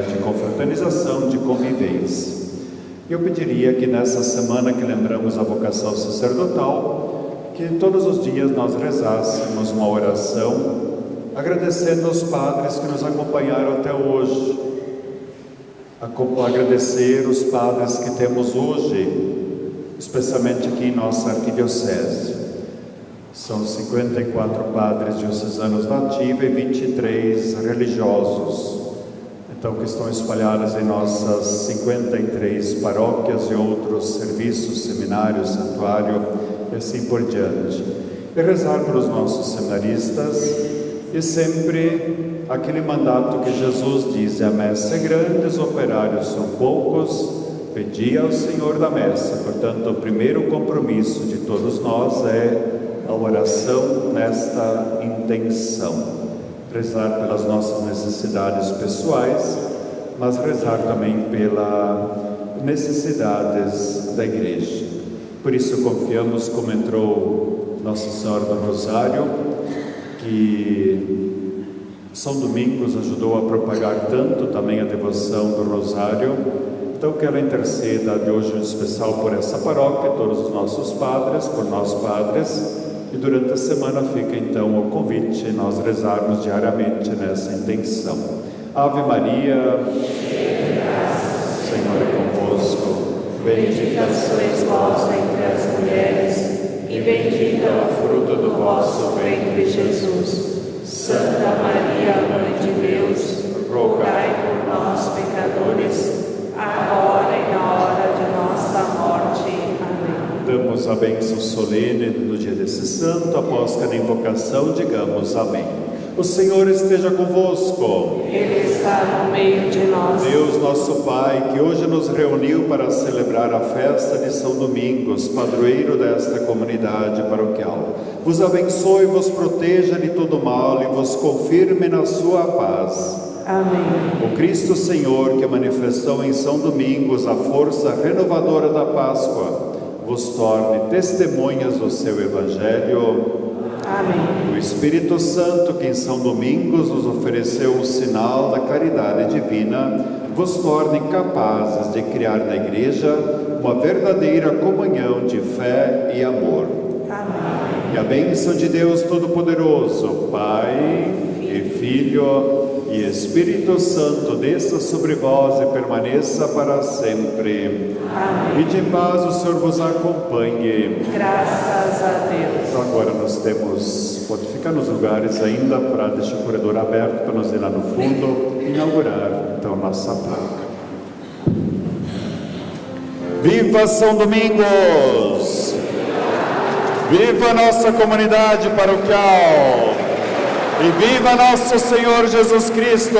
Speaker 3: de confraternização, de convivência. Eu pediria que nessa semana que lembramos a vocação sacerdotal, que todos os dias nós rezássemos uma oração agradecendo aos padres que nos acompanharam até hoje, agradecer os padres que temos hoje, especialmente aqui em nossa arquidiocese. São 54 padres diocesanos na ativa e 23 religiosos, então, que estão espalhados em nossas 53 paróquias e outros serviços, seminários, santuário e assim por diante. E rezar pelos nossos seminaristas e sempre aquele mandato que Jesus diz: a messe é grande, os operários são poucos, pedi ao Senhor da messe. Portanto, o primeiro compromisso de todos nós é a oração nesta intenção. Rezar pelas nossas necessidades pessoais, mas rezar também pelas necessidades da Igreja. Por isso confiamos, como entrou Nossa Senhora do Rosário, que São Domingos ajudou a propagar tanto também a devoção do Rosário. Então que ela interceda de hoje em especial por essa paróquia, todos os nossos padres, por nós padres. E durante a semana fica então o convite, nós rezarmos diariamente nessa intenção. Ave Maria, Senhor é convosco,
Speaker 5: bendita sois vós entre as mulheres, e bendito é o fruto do vosso ventre, Jesus. Santa Maria, Mãe de Deus, rogai por nós, pecadores, agora e na hora de nossa morte.
Speaker 3: Damos a bênção solene no dia desse santo, após cada invocação, digamos amém. O Senhor esteja convosco.
Speaker 5: Ele está no meio de nós.
Speaker 3: Deus nosso Pai, que hoje nos reuniu para celebrar a festa de São Domingos, padroeiro desta comunidade paroquial, vos abençoe, vos proteja de todo mal e vos confirme na sua paz.
Speaker 5: Amém.
Speaker 3: O Cristo Senhor, que manifestou em São Domingos a força renovadora da Páscoa, vos torne testemunhas do seu Evangelho.
Speaker 5: Amém.
Speaker 3: O Espírito Santo, que em São Domingos nos ofereceu o sinal da caridade divina, vos torne capazes de criar na Igreja uma verdadeira comunhão de fé e amor.
Speaker 5: Amém.
Speaker 3: E a bênção de Deus Todo-Poderoso, Pai e Filho e Espírito Santo, desça sobre vós e permaneça para sempre.
Speaker 5: Amém.
Speaker 3: E de paz o Senhor vos acompanhe.
Speaker 5: Graças a Deus.
Speaker 3: Então agora nós temos, pode ficar nos lugares ainda, para deixar o corredor aberto para nós ir lá no fundo, inaugurar então nossa placa. Viva São Domingos!
Speaker 10: Viva nossa comunidade paroquial! E viva nosso Senhor Jesus Cristo!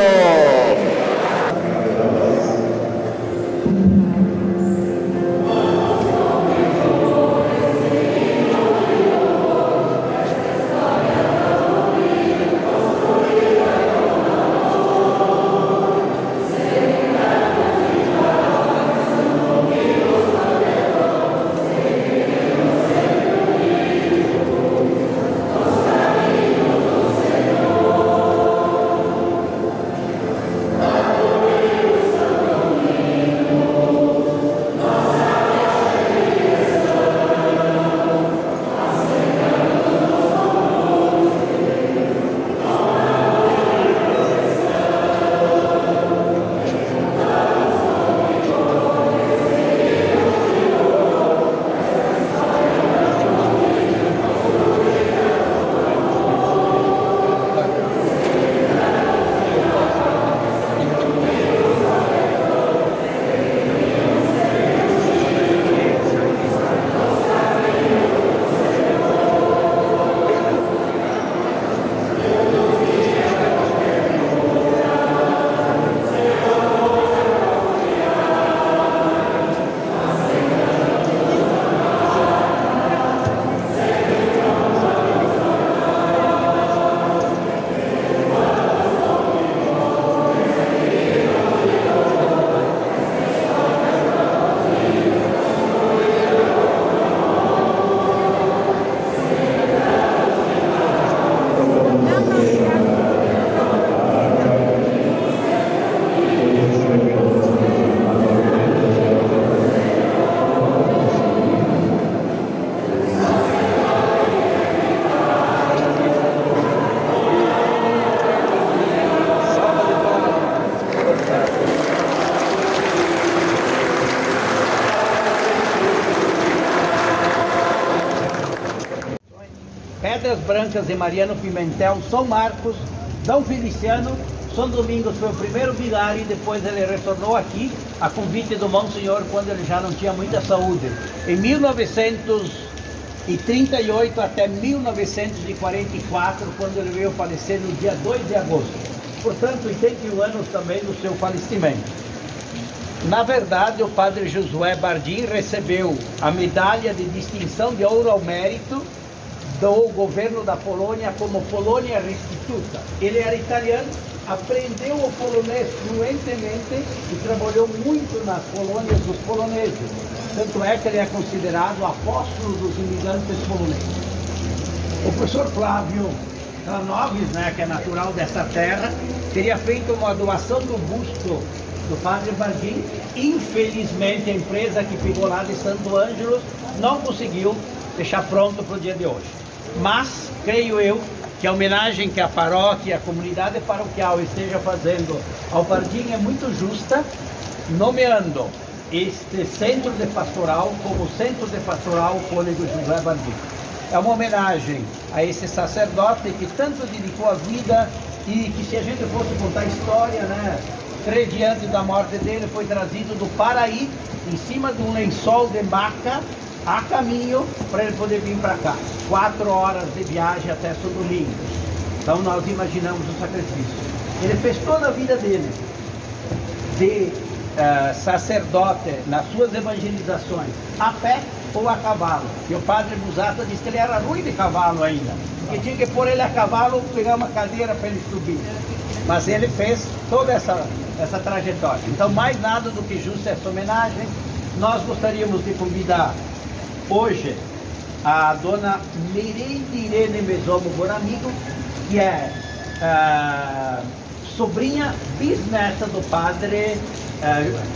Speaker 4: Pedras Brancas e Mariano Pimentel, São Marcos, São Feliciano. São Domingos foi o primeiro vigário e depois ele retornou aqui a convite do Monsenhor quando ele já não tinha muita saúde. Em 1938 até 1944, quando ele veio falecer no dia 2 de agosto. Portanto, 81 anos também do seu falecimento. Na verdade, o padre Josué Bardim recebeu a medalha de distinção de ouro ao mérito do governo da Polônia como Polônia Restituta. Ele era italiano, aprendeu o polonês fluentemente e trabalhou muito nas colônias dos poloneses. Tanto é que ele é considerado o apóstolo dos imigrantes poloneses. O professor Flávio Kranovis, que é natural dessa terra, teria feito uma doação do busto do padre Bardim. Infelizmente, a empresa que ficou lá de Santo Ângelo não conseguiu deixar pronto para o dia de hoje. Mas, creio eu, que a homenagem que a paróquia, a comunidade paroquial esteja fazendo ao Bardim é muito justa, nomeando este centro de pastoral como Centro de Pastoral Cônego José Bardim. É uma homenagem a esse sacerdote que tanto dedicou a vida e que, se a gente fosse contar a história, 3 dias antes da morte dele, foi trazido do Paraí, em cima de um lençol de maca, a caminho para ele poder vir para cá. 4 horas de viagem até São Domingos. Então nós imaginamos o sacrifício. Ele fez toda a vida dele de sacerdote nas suas evangelizações, a pé ou a cavalo. E o padre Busato disse que ele era ruim de cavalo ainda, que tinha que pôr ele a cavalo ou pegar uma cadeira para ele subir. Mas ele fez toda essa trajetória. Então, mais nada do que justa essa homenagem. Nós gostaríamos de convidar hoje a dona Nereide Irene Mesomo Bonamigo, que é sobrinha bisneta do padre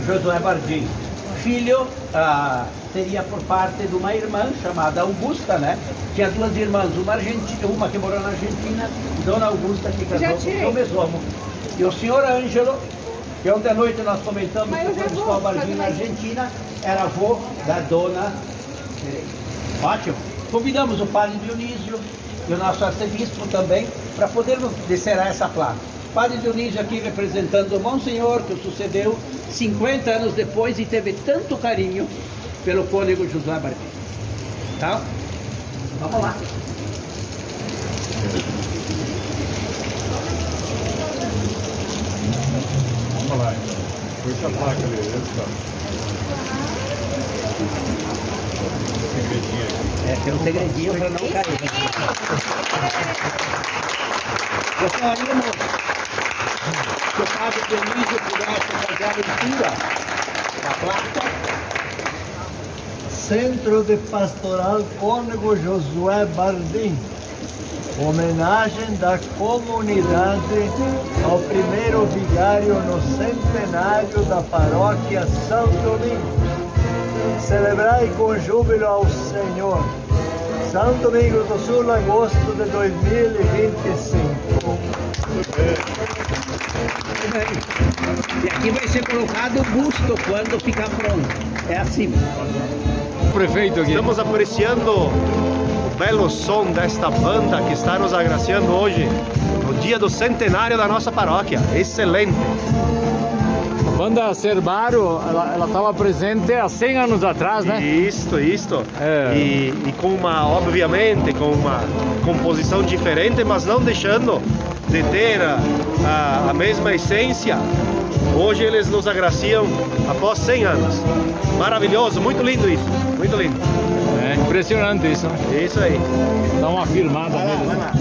Speaker 4: Josué Bardim. Filho seria por parte de uma irmã chamada Augusta, Tinha 2 irmãs, uma que morou na Argentina, Dona Augusta, que casou com o seu Mesomo. E o senhor Ângelo, que ontem à noite nós comentamos que quando estava Bardim na Argentina, era avô da dona Nereide. Ótimo. Convidamos o padre Dionísio e o nosso arcebispo também para podermos descerar essa placa. Padre Dionísio aqui representando o Monsenhor, que o sucedeu 50 anos depois e teve tanto carinho pelo cônego Josué Bardim. Tá? Vamos lá.
Speaker 3: Vamos lá. Puxa a placa ali,
Speaker 4: Tem um segredinho para não cair. Gostaríamos que o Padre Dionísio pudesse fazer a leitura da placa.
Speaker 14: Centro de Pastoral Cônego Josué Bardim. Homenagem da comunidade ao primeiro vigário no centenário da paróquia São Domingos. Celebrai com júbilo ao Senhor. São Domingos do Sul, agosto de 2025.
Speaker 4: E aqui vai ser colocado o busto quando ficar pronto. É assim.
Speaker 15: Prefeito aqui. Estamos apreciando o belo som desta banda que está nos agraciando hoje, no dia do centenário da nossa paróquia. Excelente.
Speaker 17: A banda Cerbaro, ela estava presente há 100 anos atrás, né?
Speaker 15: Isto. E com obviamente, com uma composição diferente, mas não deixando de ter a mesma essência. Hoje eles nos agraciam após 100 anos. Maravilhoso, muito lindo isso, muito lindo.
Speaker 17: É impressionante isso, né?
Speaker 15: Isso aí.
Speaker 17: Dá uma firmada nele.
Speaker 15: Vai lá.